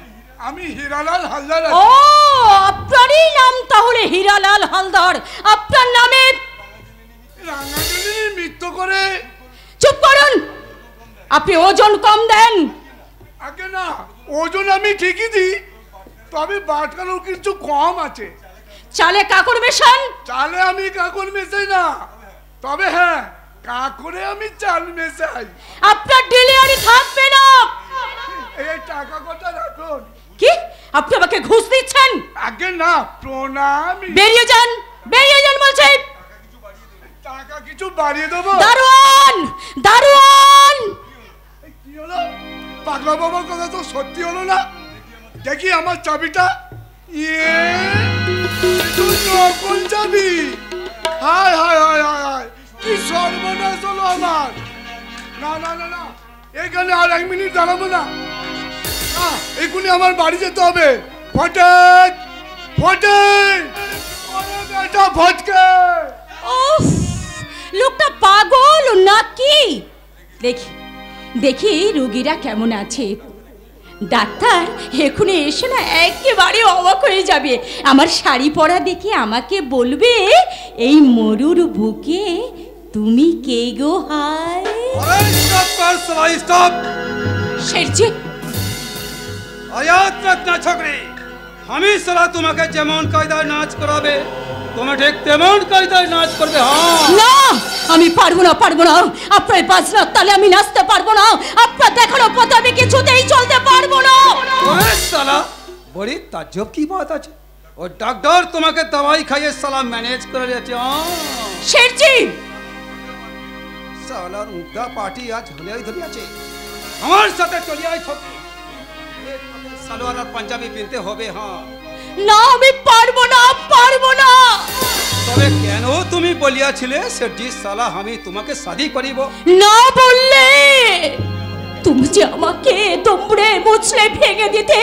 আমি হীরালাল হালদার। ও, আপনারই নাম তাহলে হীরালাল হালদার। আপনার নামে রাঙাজলির মৃত্যু করে। চুপ করুন, আপনি ওজন কম দেন। আগে না, ওজন আমি ঠিকই দিই, তবে বাটকারও কিছু কম আছে। চালে কাকড় মেশান? চালে আমি কাকড় মেশাই না, তবে হ্যাঁ কাকড়ে আমি চাল মেশাই। আপনার ডেলিভারি থাকবে না। এই টাকা কটা রাখুন। কি আপনি আমাকে ঘুষ দিচ্ছেন? আগে না, প্রণাম। বেরিয়ে যান, বেরিয়ে যান বলছি। টাকা কিছু বাড়িয়ে দেবো। দারোয়ান, দারোয়ান। কি হলো? পাগলা বাবার কথা তো সত্যি হলো না। দেখি আমার চাবিটা। ইয়ে নকল চাবি। হায় হায় হায় হায় হায়, কি সর্বনাশ হলো আমার। না না না না, এখানে আর 1 মিনিট দাঁড়াবো না। এখনই আমার বাড়ি যেতে হবে। ফটেক ফটেক, ওরে বেটা ফটকে। উফ, লোকটা পাগল নাকি? দেখি দেখি রোগীরা কেমন আছে। ডাক্তার এখনই এসে না একেবারে অবাক হয়ে যাবে। আমার শাড়ি পরা দেখে আমাকে বলবে, এই মরুর বুকে তুমি কে গো? হায় स्टॉप। শেরজি, আয়াত রাখনা ছকরে, আমি সালা তোমাকে যেমন কায়দায় নাচ করাবে তুমি ঠিক তেমন কায়দায় নাচ করবে। হ্যাঁ না, আমি পারবো না, পারবো না। আপনার বাজনা তাহলে আমি নাচতে পারবো না। আপনার দেখানো পথে আমি কিছুতেই চলতে পারবো না। ওরে সালা, বড়ি তাজ্জব কি বাত আছে? ও ডাক্তার তোমাকে দवाई খাইয়ে সালা ম্যানেজ করে দিয়েছে। শেরজি, সালার মুগ্ধা পার্টি আজ হলেই ধরে আছে। আমার সাথে চলে আয় ছকি, সালোয়ার আর পাঞ্জাবি কিনতে হবে। হ্যাঁ না, আমি পারবো না, পারবো না। তবে কেন তুমি বলিয়াছিলে সেটি সালা আমি তোমাকে শাদি করিব? না বললে তুমি যে আমাকে তোমরে মুছলে ভেঙে দিতে,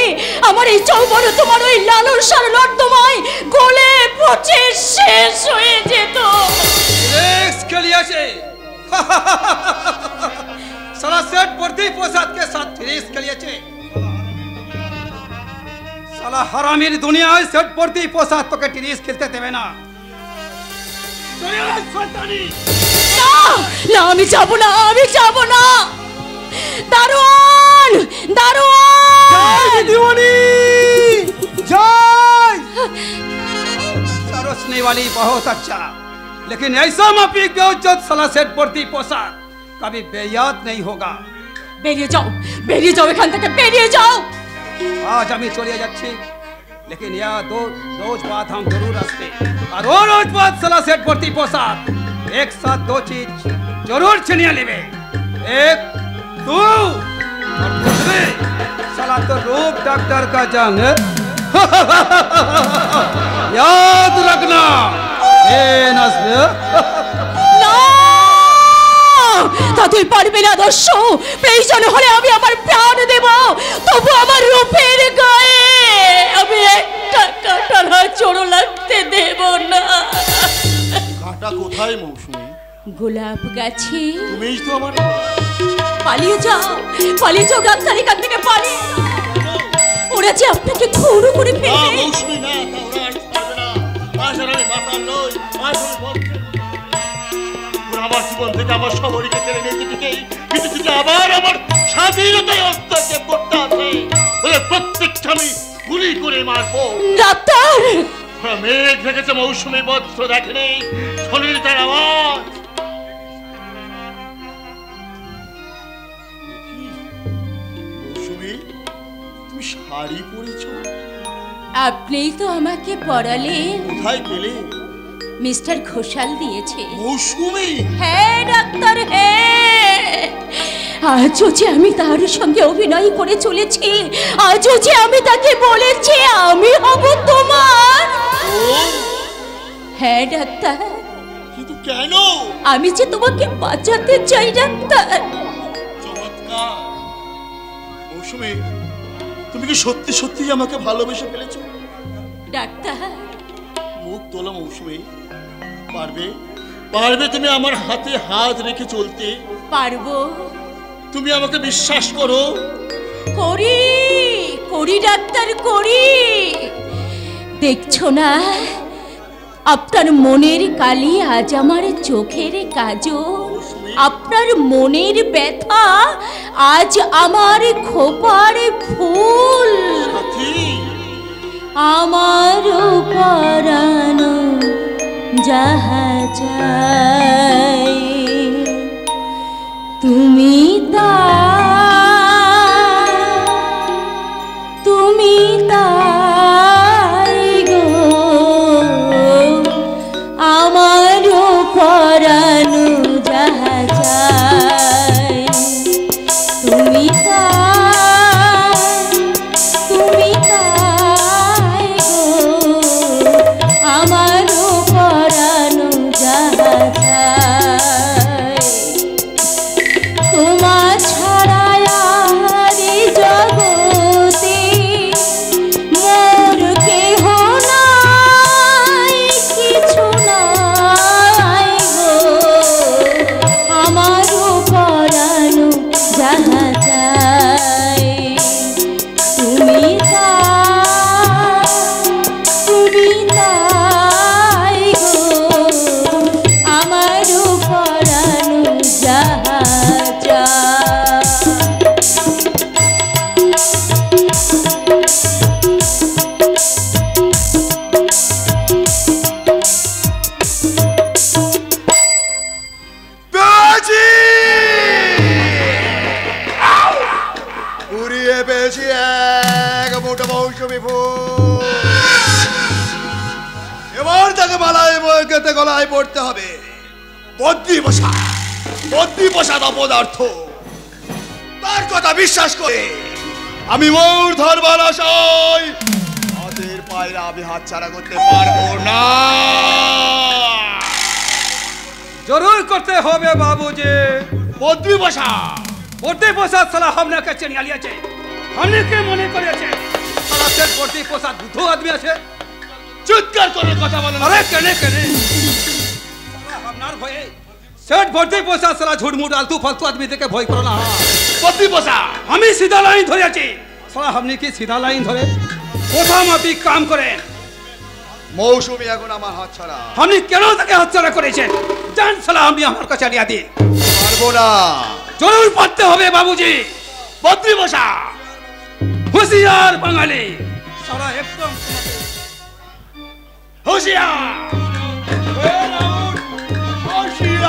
আমার এই চৌবন তোমার ওই লালসার নর্দমায় গলে পচে শেষ হয়ে যেত। রিস্ক খেলিয়াছে সালা, সেট বর্দি প্রসাদ के साथ রিস্ক খেলিয়াছে। সালা হারামির দুনিয়ায় সেট বর্দি প্রসাদ তোকে রিস্ক খেলতে দেবে না। না না, আমি যাব না, আমি যাব না। দারোয়ান, দারোয়ান। দিদিমণি জয়। वाली बहुत अच्छा, लेकिन ऐसा माफी बेइज्जत साला सेठ भर्ती पोशाक कभी बेयाद नहीं होगा। বেরিয়ে যাও এখান থেকে, বেরিয়ে যাও। आज আমি চলে যাচ্ছি, लेकिन यह रोज बाद हम जरूर हंसते और रोज बाद साला सेठ भर्ती पोशाक एक साथ दो चीज जरूर छीनिया लेवे। एक तू और दूसरे साला तो रूप डॉक्टर का जंग याद रखना। তা তুই পারবি না দস্যু, প্রয়োজন হলে আমি আমার প্রাণ দেব, তবু আমার রূপের গায়ে আমি একটা কাঁটার চড়ো লাগতে দেব না। কাঁটা কোথায় মৌসুমী? গোলাপ গাছে। তুমিই তো আমার। পালিয়ে যাও ডাক্তার, এখান থেকে পালিয়ে যাও। ওরা যে আপনাকে খুঁড়ো করে ফেলবে। না মৌসুমী, না, ওরা আর পারবে না। আজ আর আমি মাতাল নই, আজ আমি ভদ্র। আমার জীবন থেকে আমার সবরীকে কেড়ে নিয়েছে ঠিকই, কিন্তু যদি আবার আমার স্বাধীনতায় হস্তক্ষেপ করতে আসে, বলে প্রত্যেকটা আমি গুলি করে মারবো। ডাক্তার, মেঘ দেখেছে মৌসুমী, বস্ত্র দেখেনি, শোনেনি তার আওয়াজ। মৌসুমী, তুমি শাড়ি পরেছো? আপনিই তো আমাকে পরালেন। কোথায় পেলে? মিস্টার ঘোষাল দিয়েছে। মৌসুমী? হ্যাঁ ডাক্তার, হ্যাঁ। আজও যে আমি তার সঙ্গে অভিনয় করে চলেছি, আজও যে আমি তাকে বলেছি আমি হব তোমার। হ্যাঁ ডাক্তার। কিন্তু কেন? আমি যে তোমাকে বাঁচাতে চাই ডাক্তার। চমৎকার। মৌসুমী, তুমি কি সত্যি সত্যি আমাকে ভালোবেসে ফেলেছো? ডাক্তার, মুখ তোলো মৌসুমী। পারবে তুমি আমার হাতে হাত রেখে চলতে? পারবো। তুমি আমাকে বিশ্বাস করো? করি ডাক্তার, করি। দেখছো না আপনার মনের কালি আজ আমার চোখের কাজল, আপনার মনের ব্যথা আজ আমার খোপার ফুল। আমার পরানো যাহা চাই তুমি তাই গো, আমার পরানো যাহা চাই তুমি তাই গো, আমার পরানো যাহা চাই। তোমার ছাড়া আর জগতে মোর কেহ নাই, কিছু নাই গো, আমার পরানো যাহা চাই তুমি তাই গো, আমার পরানো যাহা চাই। উড়িয়ে পেয়েছি এক মোটা মৌসুমী ফুল। এবার তাকে মালায় বইতে গলায় পড়তে হবে। বদ্রি প্রসাদ অপদার্থ, তার কথা বিশ্বাস করে আমি মৌর ধরবার আশায় হাতের পায়রা আমি হাত ছাড়া করতে পারবো না। जरूर करते होबे बाबूजी। বদ্রি প্রসাদ সালা हमने के चिनिया लिया छे, हमने के মনে করেছে সালা সেট বদ্রি প্রসাদ বুদ্ধ আদমি আছে। চিৎকার করে কথা বলেন। আরে কেনে সালা हमनार ভয়ে সেট বদ্রি প্রসাদ সালা ঝুড়মুড় আলতু ফালতু আদমি থেকে ভয় করো না। বদ্রি প্রসাদ আমি সিধা লাইন ধরে আছি, সালা हमने কি সিধা লাইন ধরে কোথা মাফিক কাম করেন। মৌসুমী এখন আমার হাত ছাড়া। আপনি কেন তাকে হাতছাড়া করেছেন? জান সালা আমি আমার কাছে আনিয়া দিন। পারবো না। জরুর পারতে হবে বাবুজি। বদ্রি বসা হুঁশিয়ার বাঙালি সালা একদম হুঁশিয়ার।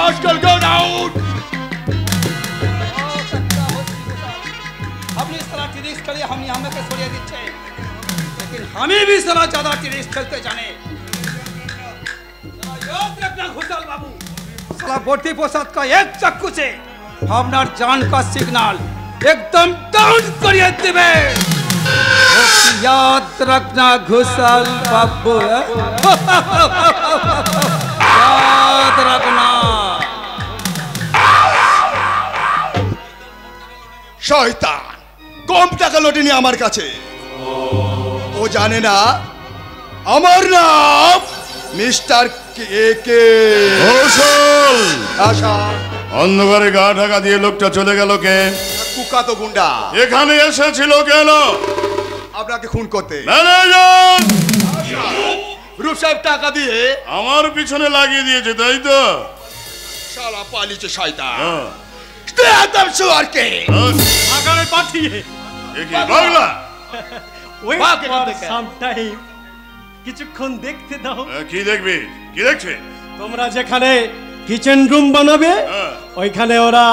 rascal, go down! अपनी इस तरह टेनिस खेलिए हम यहाँ में छोड़िए दीजिए लेकिन हमें भी साला ज्यादा टेनिस खेलते जाने याद रखना खुशाल बाबू साला बोटी पोसाद का एक चक्कू से हमार जान का सिग्नल एकदम डाउन करिए दिबे याद रखना खुशाल बाबू याद रखना শয়তান কম টাকা লোটেনি আমার কাছে ও জানে না আমার নাম মিস্টার কে কে কৌশল আশা অন্ধকারে গা ঢাকা দিয়ে লোকটা চলে গেল কে কুকাতো গুন্ডা এখানে এসেছিল কেন আপনাকে খুন করতে ম্যানেজার রূপ সাহেব টাকা দিয়ে আমার পিছনে লাগিয়ে দিয়েছে তাই তো শালা পালিয়েছে শয়তান হ্যাঁ। একদম শুয়ারকে আগামী পাঠিয়ে এ কি বাংলা ওয়েট বাকি ফর দেখে। সাম টাইম কিছুক্ষণ দেখতে দাও কি দেখবি কি দেখছে তোমরা যেখানে কিচেন রুম বানাবে হ্যাঁ। ওইখানে ওরা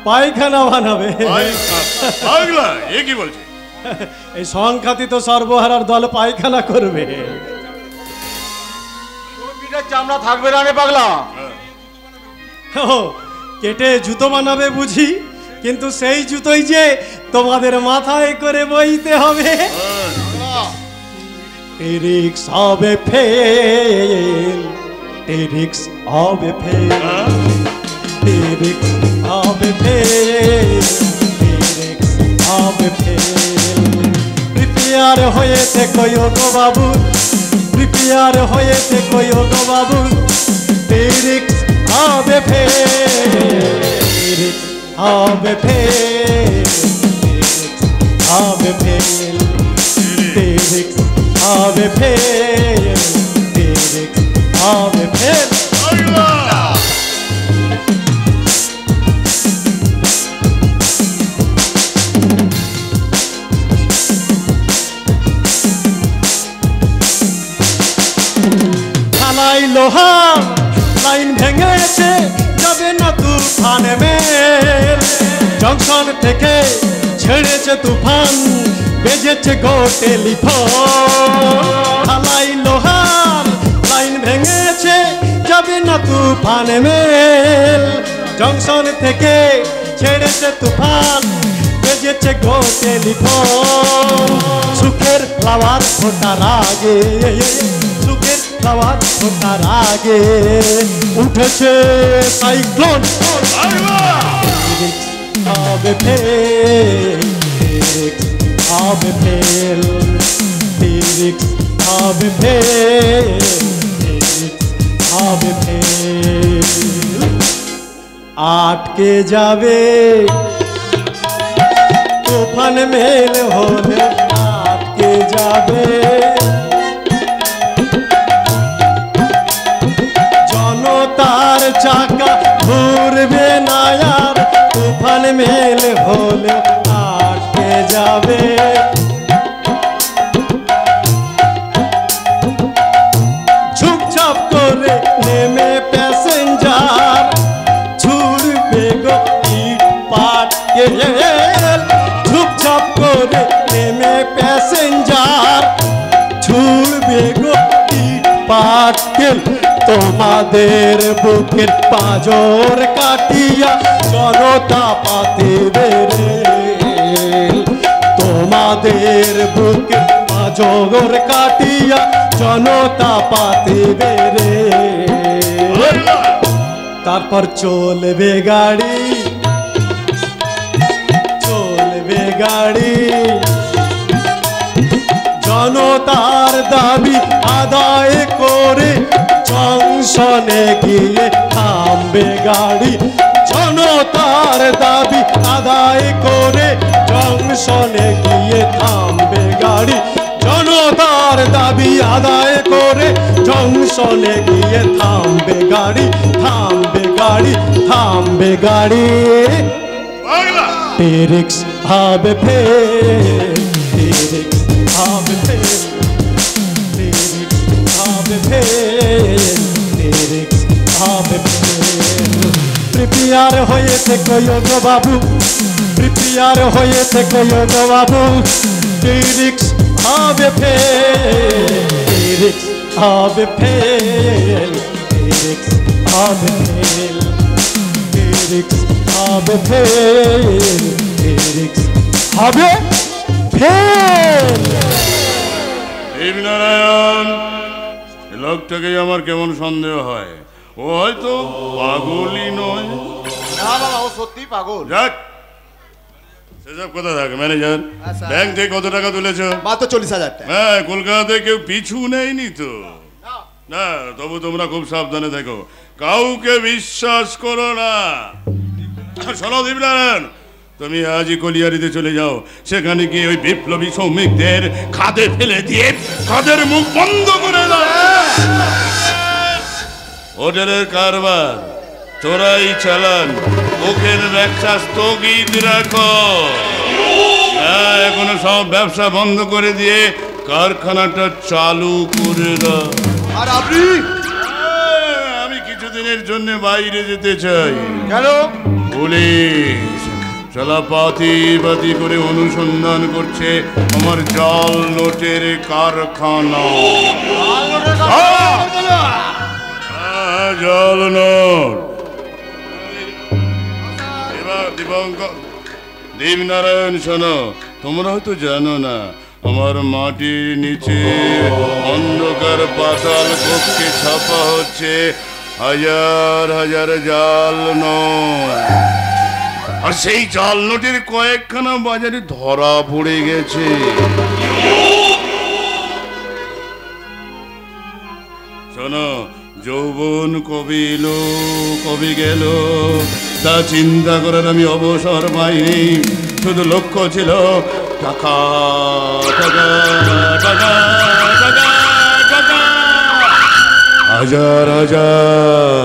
পায়খানা বানাবে বাংলা এ কি বলছে এই সংখ্যাতি তো সর্বহারার দল পায়খানা করবে চামড়া থাকবে না রে পাগলা ও, কেটে জুতো বানাবে বুঝি কিন্তু সেই জুতোই যে তোমাদের মাথায় করে বইতে হবে টেরিক্স হবে ফেল টেরিক্স হবে ফেল টেরিক্স হবে ফেল টেরিক্স হবে ফেল প্রিপেয়ার হয়ে থেকো গো বাবু প্রিপেয়ার হয়ে থেকো গো বাবু টেরিক্স হবে ফেল টেরিক্স হবে ফেল টেরিক্স হবে ফেল টেরিক্স হবে ফেল টেরিক্স হবে ফেল ঢালাই লোহা লাইন ভেঙেছে যাবে না তুফান মেল জংশন থেকে ছেড়েছে তুফান বেজেছে গো টেলিফোন ঢালাই লোহার লাইন ভেঙেছে যাবে না তুফান মেল জংশন থেকে ছেড়েছে তুফান বেজেছে গো টেলিফোন সুখের ফ্লাওয়ার ফোটার আগে সুখের ফ্লাওয়ার ফোটার আগে উঠেছে সাইক্লোন হবে ফেল হবে ফেল হবে ফেল হবে ফেল আটকে যাবে তুফান মেল হলে আটকে যাবে জনতার চাকা ঘুরবে না আর তুফান মেল হলে আটকে যাবে ঝুপঝাপ করে নেমে প্যাসেঞ্জার ছুড়বে গো ইট পাট ঝুপঝাপ করে নেমে প্যাসেঞ্জার ছুড়বে গো ইট পাটকেল তোমাদের বুকের পাঁজর কাটিয়া জনতা পাতিবে রেল তোমাদের বুকের পাঁজর কাটিয়া জনতা পাতিবে রেল তারপর চলবে গাড়ি চলবে গাড়ি জনতার দাবি আদায় করে জংশনে গিয়ে থামবে গাড়ি জনতার দাবি আদায় করে জংশনে গিয়ে থামবে গাড়ি জনতার দাবি আদায় করে জংশনে গিয়ে থামবে গাড়ি থামবে গাড়ি থামবে গাড়ি টেরিক্স হবে ফেল টেরিক্স হবে ফেল টেরিক্স হবে ফেল টেরিক্স হবে ফেল প্রিপিয়ার হয়েছে কয়ো গো বাবু, প্রিপিয়ার হয়েছে কয়ো গো বাবু, লিরিক্স হবে ফেল, লিরিক্স হবে ফেল, লিরিক্স হবে ফেল, লিরিক্স হবে ফেল, লিরিক্স হবে ফেল। দেবনারায়ণ, লোকটাকে আমার কেমন সন্দেহ হয়, ও হয়তো পাগলই নয়। না বাবা, ও সত্যি পাগল। যাক, সেসব কথা থাকে। ম্যানেজার, ব্যাংক থেকে কত টাকা তুলেছো? মাত্র 40,000 টাকা। হ্যাঁ, কলকাতাতে কেউ পিছু নেয়নি তো। না, তবু তোমরা খুব সাবধানে থেকো, কাউকে বিশ্বাস করো না। শোনো দেবনারায়ণ, তুমি আজই কলিয়ারিতে চলে যাও, সেখানে গিয়ে ওই বিপ্লবী শ্রমিকদের খাদে ফেলে দিয়ে খাদের মুখ বন্ধ করে দাও। হোটেলের কারবার চোরাই চালান, মুখের ব্যবসা স্থগিত রাখো। হ্যাঁ, এখনো সব ব্যবসা বন্ধ করে দিয়ে কারখানাটা চালু করে দাও। আর আপনি? আমি কিছুদিনের জন্য বাইরে যেতে চাই। কেন? পুলিশ চালাপাতি বাতি করে অনুসন্ধান করছে আমার জাল নোটের কারখানা। জাল নোট। এবার দেবনারায়ণ, শোনো, তোমরা হয়তো জানো না, আমার মাটির নিচে অন্ধকার পাতাল কক্ষে ছাপা হচ্ছে হাজার হাজার জাল নোট। আর সেই জাল নোটের কয়েকখানা বাজারে ধরা পড়ে গেছে। শোনো, যৌবন কবি এলো কবি গেল, তা চিন্তা করার আমি অবসর পাইনি। শুধু লক্ষ্য ছিল টাকা টাকা টাকা টাকা টাকা, হাজার হাজার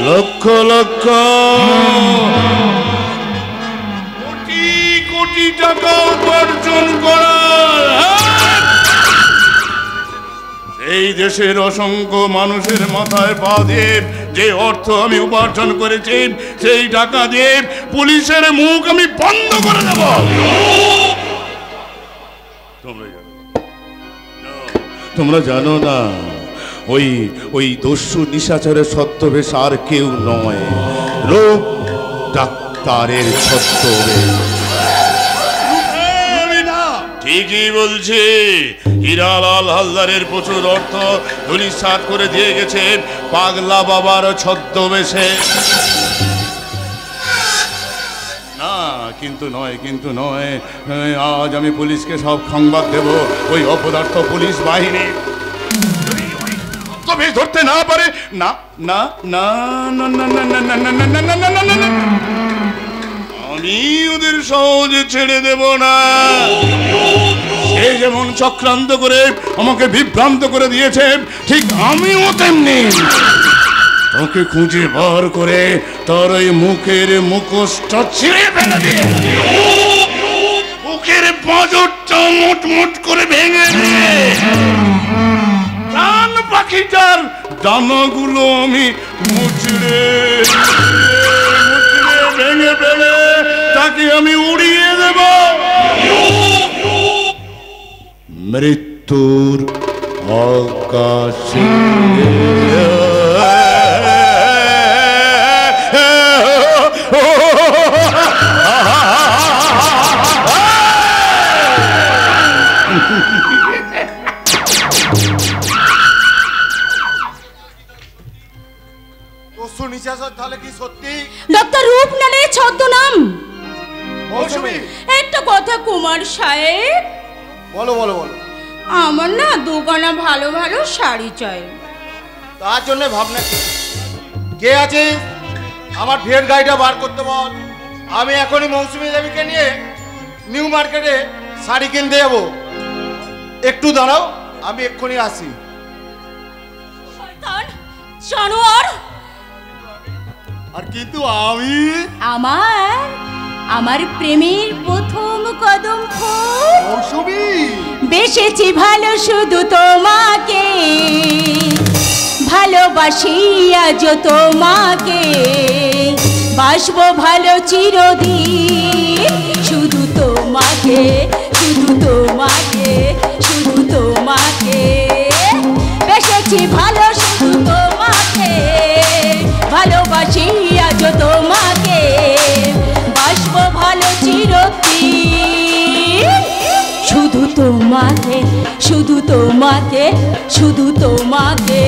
লক্ষ লক্ষ কোটি কোটি টাকা উপার্জন করার। এই দেশের অসংখ্য মানুষের মাথায় পা দিয়ে যে অর্থ আমি উপার্জন করেছি, সেই টাকা দিয়ে পুলিশের মুখ আমি বন্ধ করে দেব। তোমরা জানো না, ওই ওই দস্যু নিশাচরের ছদ্মবেশ আর কেউ নয়, রূপ ডাক্তারের ছদ্মবেশ। ঠিকই বলছি, হীরালাল হালদারের প্রচুর অর্থ ধূলিসাৎ করে দিয়ে গেছে পাগলা বাবার ছদ্মবেশে। না, কিন্তু নয়, কিন্তু নয়, আজ আমি পুলিশকে সব সংবাদ দেব। ওই অপদার্থ পুলিশ বাহিনী ছদ্মবেশ ধরতে না পারে, না না না না না না না না না না না না না না, আমি ওদের সহজে ছেড়ে দেব না। সে যেমন চক্রান্ত করে আমাকে বিভ্রান্ত করে দিয়েছে, ঠিক আমিও তেমনি ওকে খুঁজে বার করে তোর ওই মুখের মুখোশটা ছিঁড়ে ফেলে দিয়ে মুখের পাঁজরটা মোটমোট করে ভেঙে দিয়ে প্রাণ পাখিটার ডানাগুলো আমি মুচড়ে ভেঙে ফেলে তাকে আমি উড়িয়ে দেব মৃত্যুর আকাশে। তাহলে কি সত্যি? ডক্টর রূপনারায়ণের ছদ্মনাম। মৌসুমী, একটা কথা কুমার সাহেব। বলো বলো বলো। আমার না দুখানা ভালো ভালো শাড়ি চাই। তার জন্য ভাবনা কি? কে আছে? আমার ফের গাড়িটা বার করতে বল। আমি এখনই মৌসুমী দেবীকে নিয়ে নিউ মার্কেটে শাড়ি কিনতে যাবো। একটু দাঁড়াও, আমি এক্ষুনি আসি। শয়তান জানোয়ার। আর কিন্তু আমি আমার প্রেমের প্রথম কদম ফুল মৌসুমী, বেসেছি ভালো শুধু তোমাকে, ভালোবাসি আজ তোমাকে, বাসবো ভালো চিরদিন, শুধু তোমাকে, শুধু তোমাকে, শুধু তোমাকে বেসেছি ভালো, শুধু তোমাকে ভালোবাসি আজ তোমাকে, বাসবো ভালো চিরদিন, শুধু তোমাকে, শুধু তোমাকে, শুধু তোমাকে।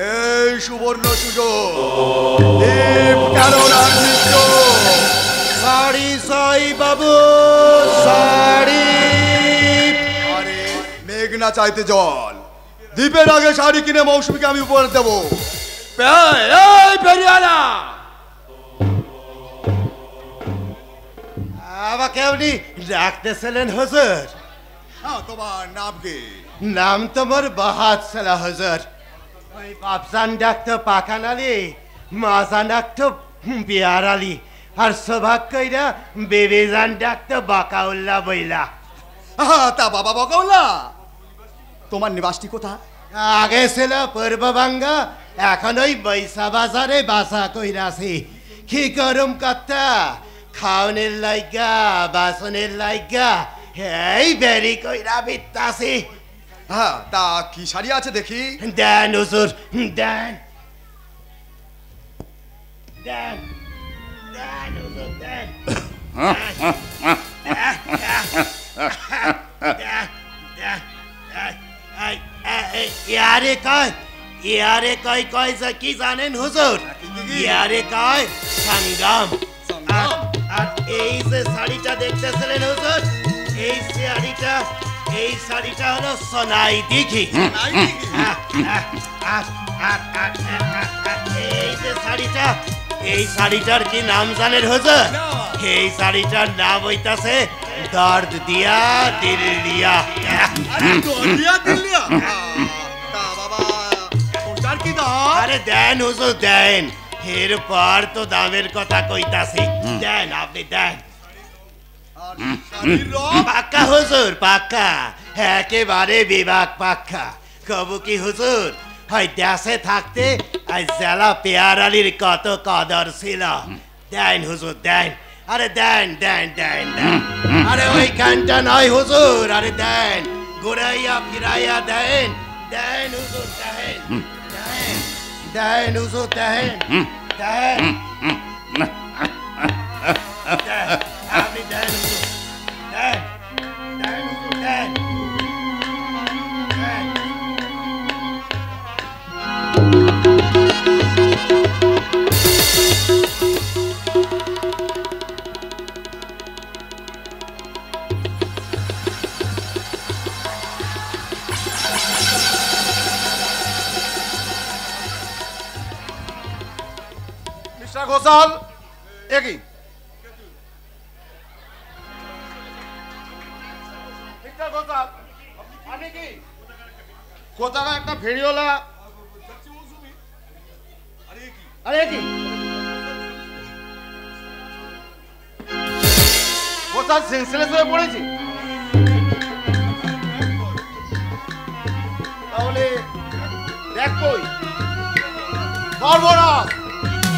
এই সুবর্ণ সুযোগ, দেব কেন রাজমিত্র, সাড়ি সাই বাবু সাড়ি। আরে মেঘনা চাইতে জল, দ্বীপের আগে শাড়ি কিনে মৌসুমীকে আমি উপহার দেবো। এই পেরিয়ালা, আমাকে আপনি ডাকতেছিলেন হুজুর? হ্যাঁ, তোমার নাম কি? নাম তোমার বাহাত সালা হুজুর। ওই বাপজান ডাকতো পাকান আলী, মাজান ডাকতো বিয়ার আলী, আর সৌভাগ্যরা বেবিজান ডাকতো বাকাউল্লা বইলা। তা বাবা বকাউল্লা, তোমার নিবাসটি কোথায়? আগে ছিল পূর্ববাঙ্গা, এখন ওই বৈশা বাজারে বাসা কইরাছি। কি করুম কর্তা, খাওনের লাইগা বাসনের লাইগা এই বেরি কইরা বিত্তাছি। হ্যাঁ, তা কি শাড়ি আছে দেখি? দেন হুজুর, দেন দেন দেন হুজুর, দেন। ইয়ারে কয়, ইয়ারে কয় কয় যে কি জানেন হুজুর? ইয়ারে কয় সংগ্রাম। আর এই যে শাড়িটা দেখতেছিলেন হুজুর, এই শাড়িটা, এই শাড়িটা হলো সোনাই দিঘি। এই যে শাড়িটা, এই শাড়িটার কি নাম জানেন হুজুর? এই শাড়িটার নাম হইতাছে দর্দ দিয়া দিল দিয়া। আরে দেন হুজুর দেন, এরপর তো দামের কথা কইতাছি। দেন, আপনি দেন। পাক্কা হুজুর, পাক্কা, একেবারে বিভাগ পাক্কা। কবু কি হুজুর, হয় দেশে থাকতে আজ জেলা পেয়ার আলীর কত কদর ছিল। দেন হুজুর দেন, আরে দেন দেন দেন দেন। আরে ওই গানটা নয় হুজুর, আরে দেন, ঘুরাইয়া ফিরাইয়া দেন, দেন হুজুর দেন, দেন দেন হুজুর দেন, দেন আপনি দেন হুজুর, দেন দেন হুজুর দেন, দেন। মিস্টার ঘোষাল, একই মিস্টার ঘোষাল, আপনি কি কোথাও একটা ফেরিওয়ালা? আরে কি ঘোষাল সেন্সলেস হয়ে পড়েছে? তাহলে দেখ কই সর্বনাশ,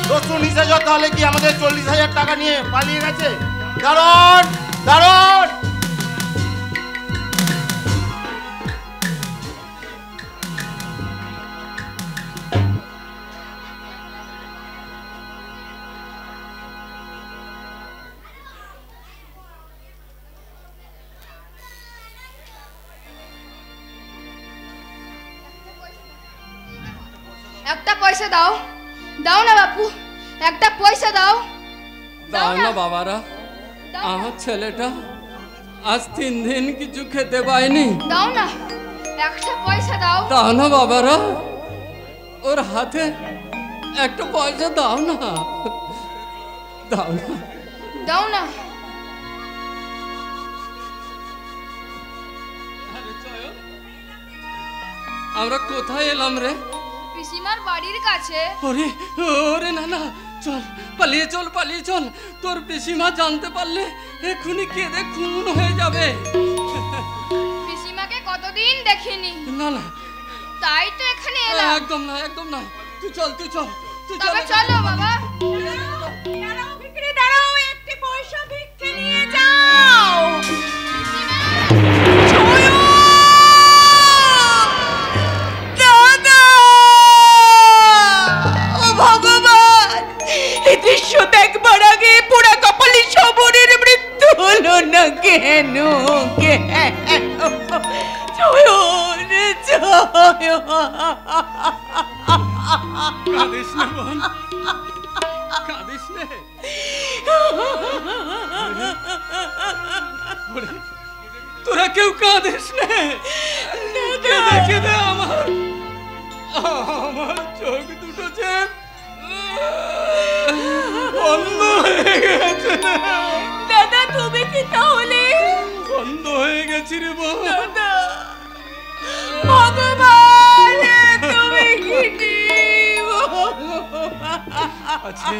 দস্যু নিশাচর তাহলে কি আমাদের 40,000 টাকা নিয়ে পালিয়ে গেছে? দারুণ দারুণ। একটা পয়সা দাও, দাও না বাপু, একটা পয়সা দাও। দাও না বাবারা, আমার ছেলেটা আজ 3 দিন কিছু খেতে পায়নি। দাও না, একটা পয়সা দাও। দাও না বাবারা, ওর হাতে একটা পয়সা দাও না, দাও না, দাও না। আমরা কোথায় এলাম রে? পিসিমার বাড়ির কাছে। ওরে ওরে না না, চল পালিয়ে চল, পালিয়ে চল। তোর পিসিমা জানতে পারলে এক্ষুনি কেঁদে খুন হয়ে যাবে। পিসিমাকে কতদিন দেখিনি। না না, তাই তো এখানে এলাম। একদম না, একদম না। তুই চল, তুই চল, তুই চল। তবে চলো বাবা। দাঁড়াও ভিখারি, দাঁড়াও, একটি পয়সা ভিক্ষে নিয়ে যাও। দাদা, ও ভগবান, এই দৃশ্য দেখবার আগে পোড়া কপালে সবরের মৃত্যু হলো না কেন? কাঁদিস না বোন, কাঁদিস না। তোরা কেউ কাঁদিস না। কেঁদে কেঁদে আমার চোখ দুটো যে বন্ধ হয়ে গেছে। দাদা, তুমি কি তাহলে বন্ধ হয়ে গেছি রে বোন। দাদা, ভগবান, তুমি কি আছে,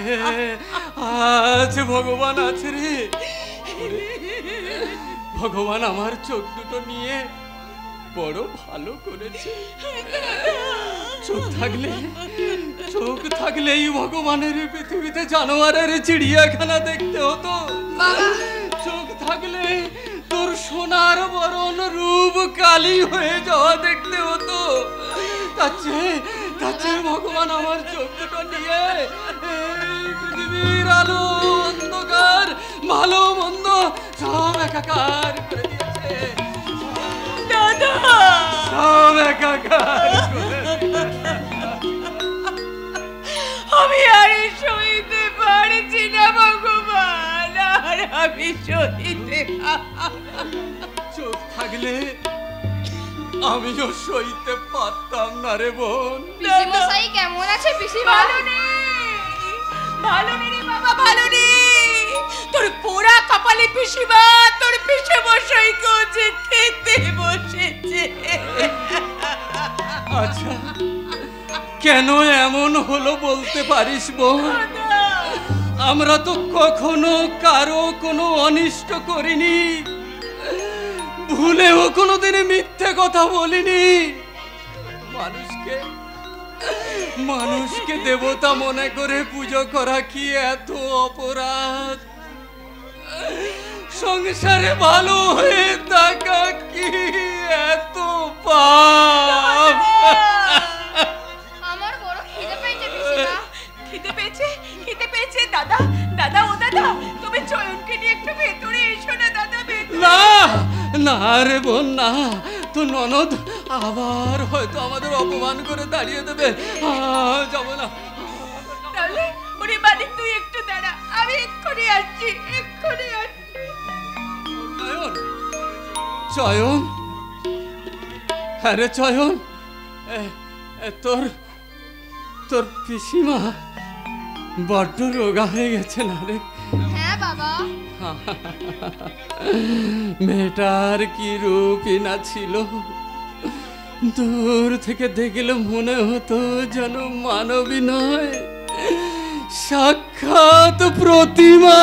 আছে ভগবান আছে রে। ভগবান আমার চোখ দুটো নিয়ে বড় ভালো করেছে। চোখ থাকলেই ভগবানের পৃথিবীতে জানোয়ারের চিড়িয়াখানা দেখতে হতো। চোখ থাকলে তোর সোনার বরণ রূপ কালি হয়ে যাওয়া দেখতে হতো। তাছে ভগবান আমার চোখ দুটো নিয়ে এই পৃথিবীর আলো অন্ধকার ভালো মন্দ সব একাকার করে দিয়েছে। দাদা, সব একাকার। আমি আর সইতে পারছি না ভগবান, আর আমি সইতে। চোখ থাকলে আমিও সইতে পারতাম না রে বোন। পিসিমশাই কেমন আছে পিসিমা? ভালো নেই, ভালো নেই রে বাবা, ভালো নেই। তোর পোড়া কপালে পিসিমা তোর পিসে মশাই যে খেতে বসেছে। আচ্ছা, কেন এমন হলো বলতে পারিস বোন? আমরা তো কখনো কারো কোনো অনিষ্ট করিনি, ভুলেও কোনোদিন মিথ্যে কথা বলিনি। মানুষকে দেবতা মনে করে পুজো করা কি এত অপরাধ? সংসারে ভালো হয়ে থাকা কি এত পাপ? আমার বড় খিদে পেয়েছে পিসিমা। খিদে পেয়েছে, খিদে পেয়েছে। দাদা, দাদা, ও দাদা, তুমি চয়নকে নিয়ে একটু ভেতরে এসো না দাদা, ভেতরে। না না রে বোন, না। তো ননদ আবার হয়তো আমাদের অপমান করে দাঁড়িয়ে দেবে। যাবো না। তাহলে ওরে মালিক, তুই একটু দাঁড়া, আমি এক্ষুনি আসছি, এক্ষুনি আসছি। চয়ন, হ্যাঁ রে চয়ন, তোর পিসিমা বড্ড রোগা হয়ে গেছে না রে? হ্যাঁ বাবা। মেয়েটার কি রূপই না ছিল। দূর থেকে দেখলে মনে হতো যেন মানবী নয়, সাক্ষাৎ প্রতিমা।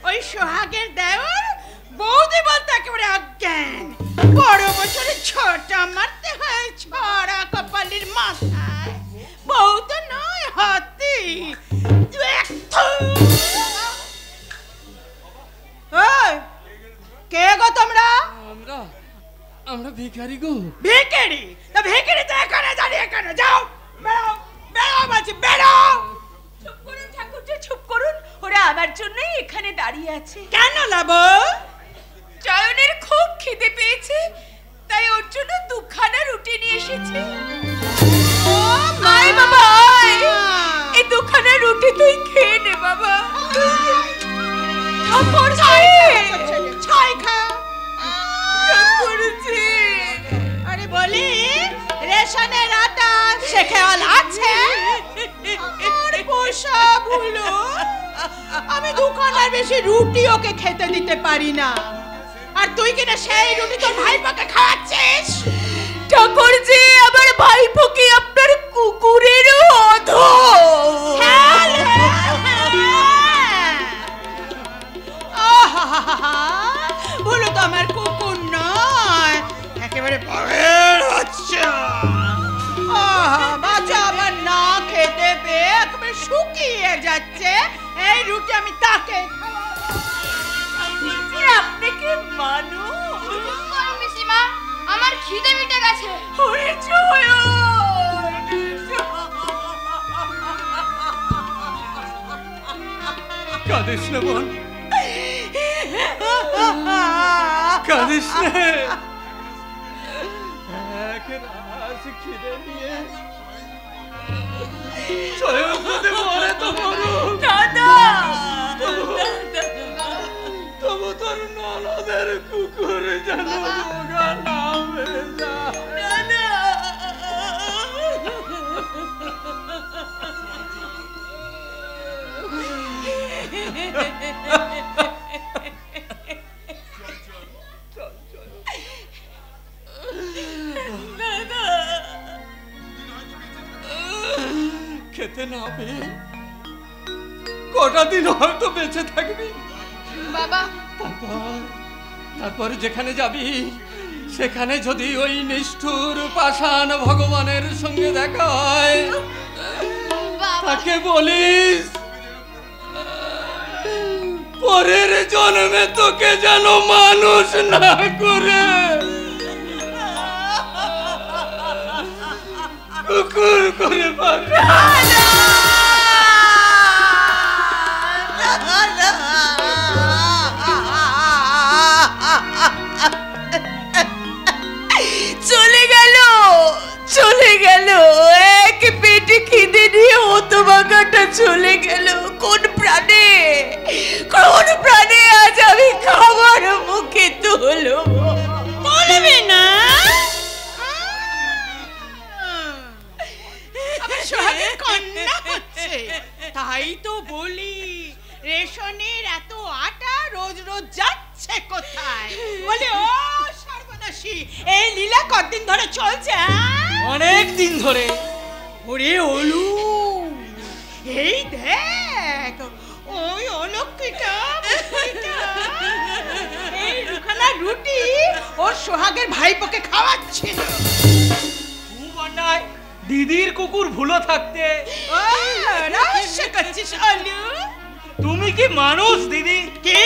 ওই সোহাগের দেওর বৌদি বলতে একেবারে অজ্ঞান। বড় বছরে ছোটা মারতে হয় ছড়া কপালের মাথায়। বউ তো নয়, হাতি। কে গো তোমরা? আমরা ভিখারি গো। ভিখারি? তা ভিখারি তো এখানে দাঁড়িয়ে কেন? যাও, বেরো, বেরো বলছি, বেরো। চুপ করুন ঠাকুরজি, চুপ করুন। ওরা আমার জন্যই এখানে দাঁড়িয়ে আছে। কেন লাভ? চয়নের খুব খিদে পেয়েছে, তাই ওর জন্য দুখানা রুটি নিয়ে এসেছে। ও মাই বাবা, এই দুখানা রুটি তুই খেয়ে নে বাবা। আরে বলি, রেশনের আটা সে খেয়াল আছে? আমি দুখানার বেশি রুটি ওকে খেতে দিতে পারি না, আর তুই কিনা সেই রুটি তোর ভাইপোকে খাওয়াচ্ছিস। ঠাকুরজি, আমার ভাইপো কি আপনার কুকুরের বলো তো আমার কুকুর নয়, একেবারে বাচ্চা আমার না খেতে পেয়ে একেবারে শুকিয়ে যাচ্ছে। এই রুটি আমি তাকে আপনি কি মানুষ? পিসিমা, আমার খিদে মিটে গেছে। কাঁদিস না বোন, কাঁদিস না। খিদে নিয়ে তবু তোর ননদের কুকুর যেন নামে যা। খেতে না পেয়ে কটা দিন হয়তো বেঁচে থাকবি বাবা। তারপর যেখানে যাবি সেখানে যদি ওই নিষ্ঠুর পাষাণ ভগবানের সঙ্গে দেখা হয়, তাকে বলিস পরের জন্মে তোকে যেন মানুষ না করে কুকুর করে পারে। চলে গেল, চলে গেল, এক পেটে খিদে নিয়ে হতভাগাটা চলে গেল। কোন প্রাণে, কোন প্রাণে আজ আমি খাবার মুখে তুলো? বলবে না কান্না হচ্ছে, তাই তো বলি রেশনের এত আটা রোজ রোজ যাচ্ছে কোথায়? বলে ও সর্বনাশী, এই লীলা কতদিন ধরে চলছে? অনেক দিন ধরে। ওরে ওলু, এই দেখ ওই অলক্ষীটা এই দুখানা রুটি ওর সোহাগের ভাইপোকে খাওয়াচ্ছিল। খুব অন্যায়, দিদির কুকুর ভুলো থাকতে। রহস্য করছিস অলু? তুমি কি মানুষ দিদি? কে?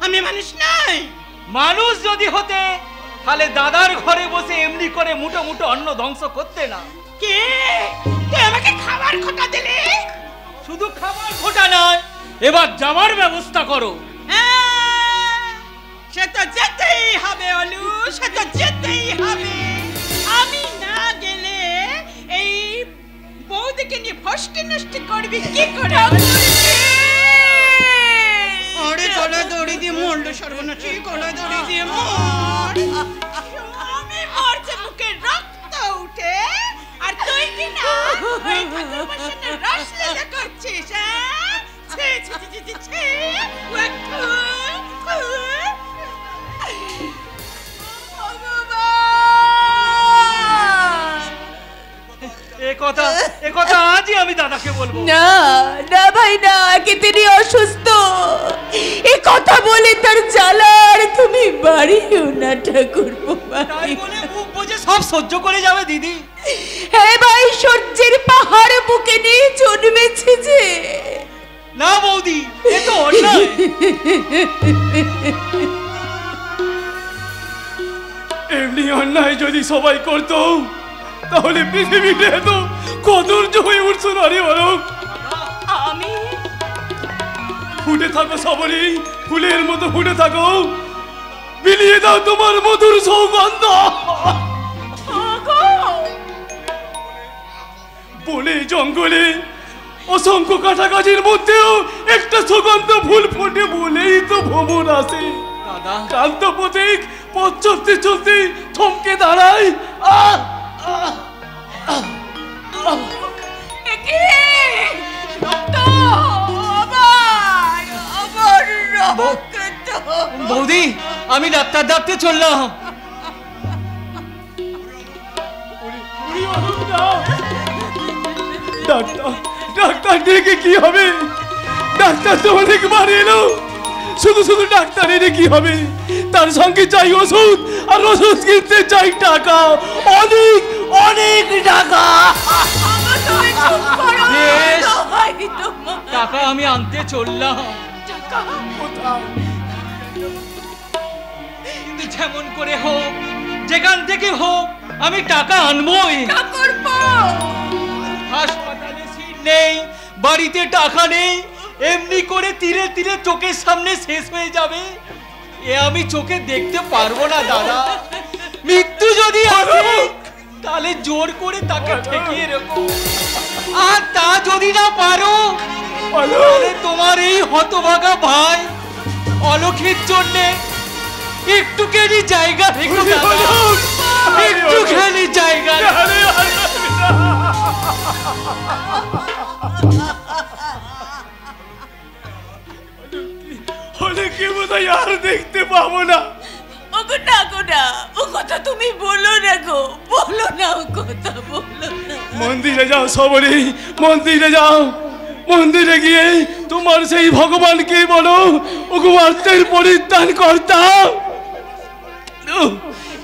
আমি মানুষ নাই। মানুষ যদি হতে তাহলে দাদার ঘরে বসে এমনি করে মুঠো মুঠো অন্ন ধ্বংস করতে না। কে? তুই আমাকে খাবার খোটা দিলি? শুধু খাবার খোটা নয়, এবার যাওয়ার ব্যবস্থা করো। সে তো যেতেই হবে অলু, সে তো যেতেই হবে। আমি না গেলে এই বৌদিকে নিয়ে ফষ্টি নষ্টি করবি কি করে? আরে গলা দড়ি দিয়ে মরলো সর্বনাশী, গলা দড়ি দিয়ে মর। আমি মরছে, মুখে রক্ত উঠে, আর তুই কি না ওই ঠাকুরমার সাথে রসলীলা করছিস? ছি ছি ছি ছি ছি। এ কথা আজই আমি দাদাকে বলবো। না না ভাই না, কি তিনি অসুস্থ, এ কথা বলে তার জ্বালার তুমি বাড়িও না ঠাকুরপো ভাই। বলে মুখ বুঝে সব সহ্য করে যাবে দিদি। হ্যাঁ ভাই, সহ্যের পাহাড় বুকে নিয়ে জন্মেছে যে। না বৌদি, এ তো অন্যায়। এমনি অন্যায় যদি সবাই করতো তাহলে পৃথিবীতে এত কদর্য হয়ে উঠছো না রে বালক। আমি ফুটে থাকো সবরই, ফুলের মতো ফুটে থাকো, বিলিয়ে দাও তোমার মধুর সৌগন্ধ। বনে জঙ্গলে অসংখ্য কাছাকাছির মধ্যেও একটা সুগন্ধ ফুল ফোটে বলেই তো ভ্রমণ আসে। ক্লান্ত পথিক পথ চলতে চলতে থমকে দাঁড়ায়। বৌদি, আমি ডাক্তার ডাকতে চললাম। ডাক্তার ডাক্তার ডেকে কি হবে? ডাক্তার তো অনেকবার এলো, শুধু শুধু ডাক্তার এনে কি হবে? তার সঙ্গে চাই ওষুধ, আর ওষুধ কিনতে চাই টাকা, অনেক অনেক টাকা। বেশ, টাকা আমি আনতে চললাম, কিন্তু যেমন করে হোক, যেখান থেকে হোক, আমি টাকা আনবই। হাসপাতালে সিট নেই, বাড়িতে টাকা নেই, এমনি করে ধীরে ধীরে চোখের সামনে শেষ হয়ে যাবে, এ আমি চোখে দেখতে পারবো না দাদা। মৃত্যু যদি আসে তাহলে জোর করে তাকে ঠেকিয়ে রেখো, আর তা যদি না পারো তাহলে তোমার এই হতভাগা ভাই অলোকের জন্য একটুখানি জায়গা রেখো দাদা, একটুখানি জায়গা। অনেকে বোধহয় আর দেখতে পাবো না। ওগো না গো না, ও কথা তুমি বলো না গো, বলো না, ও কথা বলো না। মন্দিরে যাও সবরি, মন্দিরে যাও, মন্দিরে গিয়ে তোমার সেই ভগবানকে বলো ওগো আত্মের পরিত্রাণ করতাম।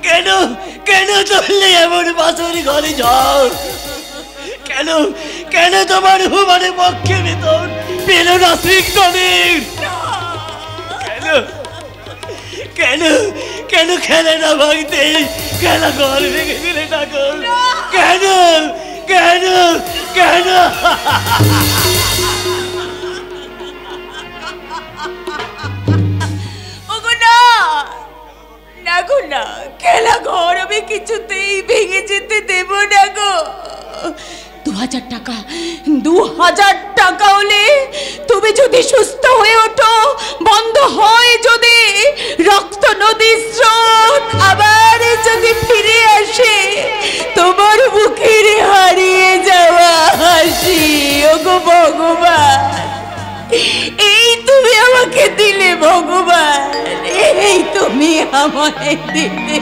কেন কেন চললে এমন বাসুর ঘরে যাও? কেন কেন তোমার হুমানের পক্ষে বেতন পেল না শ্রীকৃষ্ণের? কেন কেন কেন খেলে না ভাঙতে, খেলা ঘর ভেঙে দিলে না গো? কেন কেন কেন? ওগো না না গো না, খেলা ঘর আমি কিছুতেই ভেঙে যেতে দেব না গো। 2000 টাকা, 2000 টাকা হলে তুমি যদি সুস্থ হয়ে ওঠো, বন্ধ হয় যদি রক্ত নদীর স্রোত, আবার যদি ফিরে আসে তোমার মুখের হারিয়ে যাওয়া হাসি, ওগো ভগবান এই তুমি আমাকে দিলে ভগবান, এই তুমি আমাকে দিলে।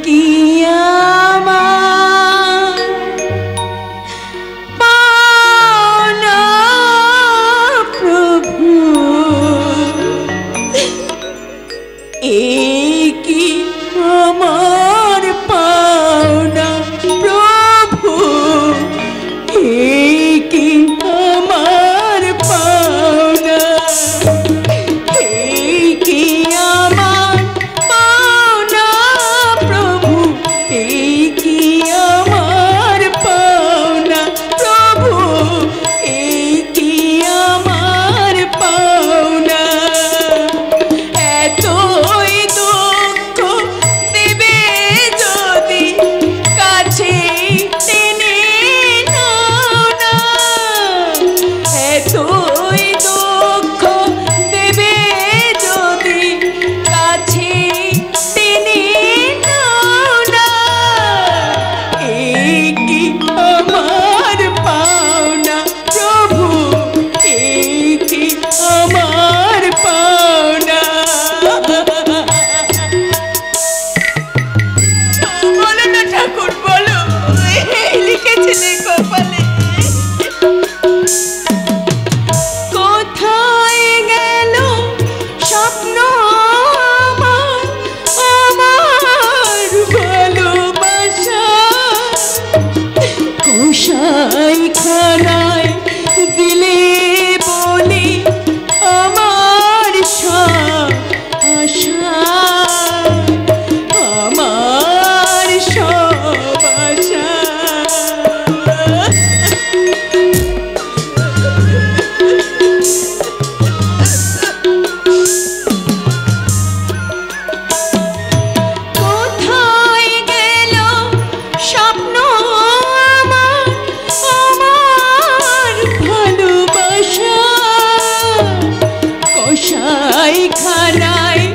কি আমার পাওনা প্রভু, কি আমার পাওনা প্রভু, কি আমার পাওনা, কি আমার পাওনা প্রভু, কি আমার পাওনা প্রভু, কি আমার পাওনা। এতই দুঃখ দেবে যদি কাছে টেনে নাও না, এতই দুঃখ দেবে যদি কাছে টেনে নাও না, কি আমার পাওনা প্রভু, কি আমার পাওনা। বলো না ঠাকুর, বলো, লিখেছিলে কপালে। কোথায় গেল স্বপ্ন আমার, আমার ভালোবাসা, কোষাই খানায় দিলে বলে আমার সব আশা, আমার সব আশা। কোথায় গেল স্বপ্ন আমার, আমার ভালোবাসা, কষাই খানায়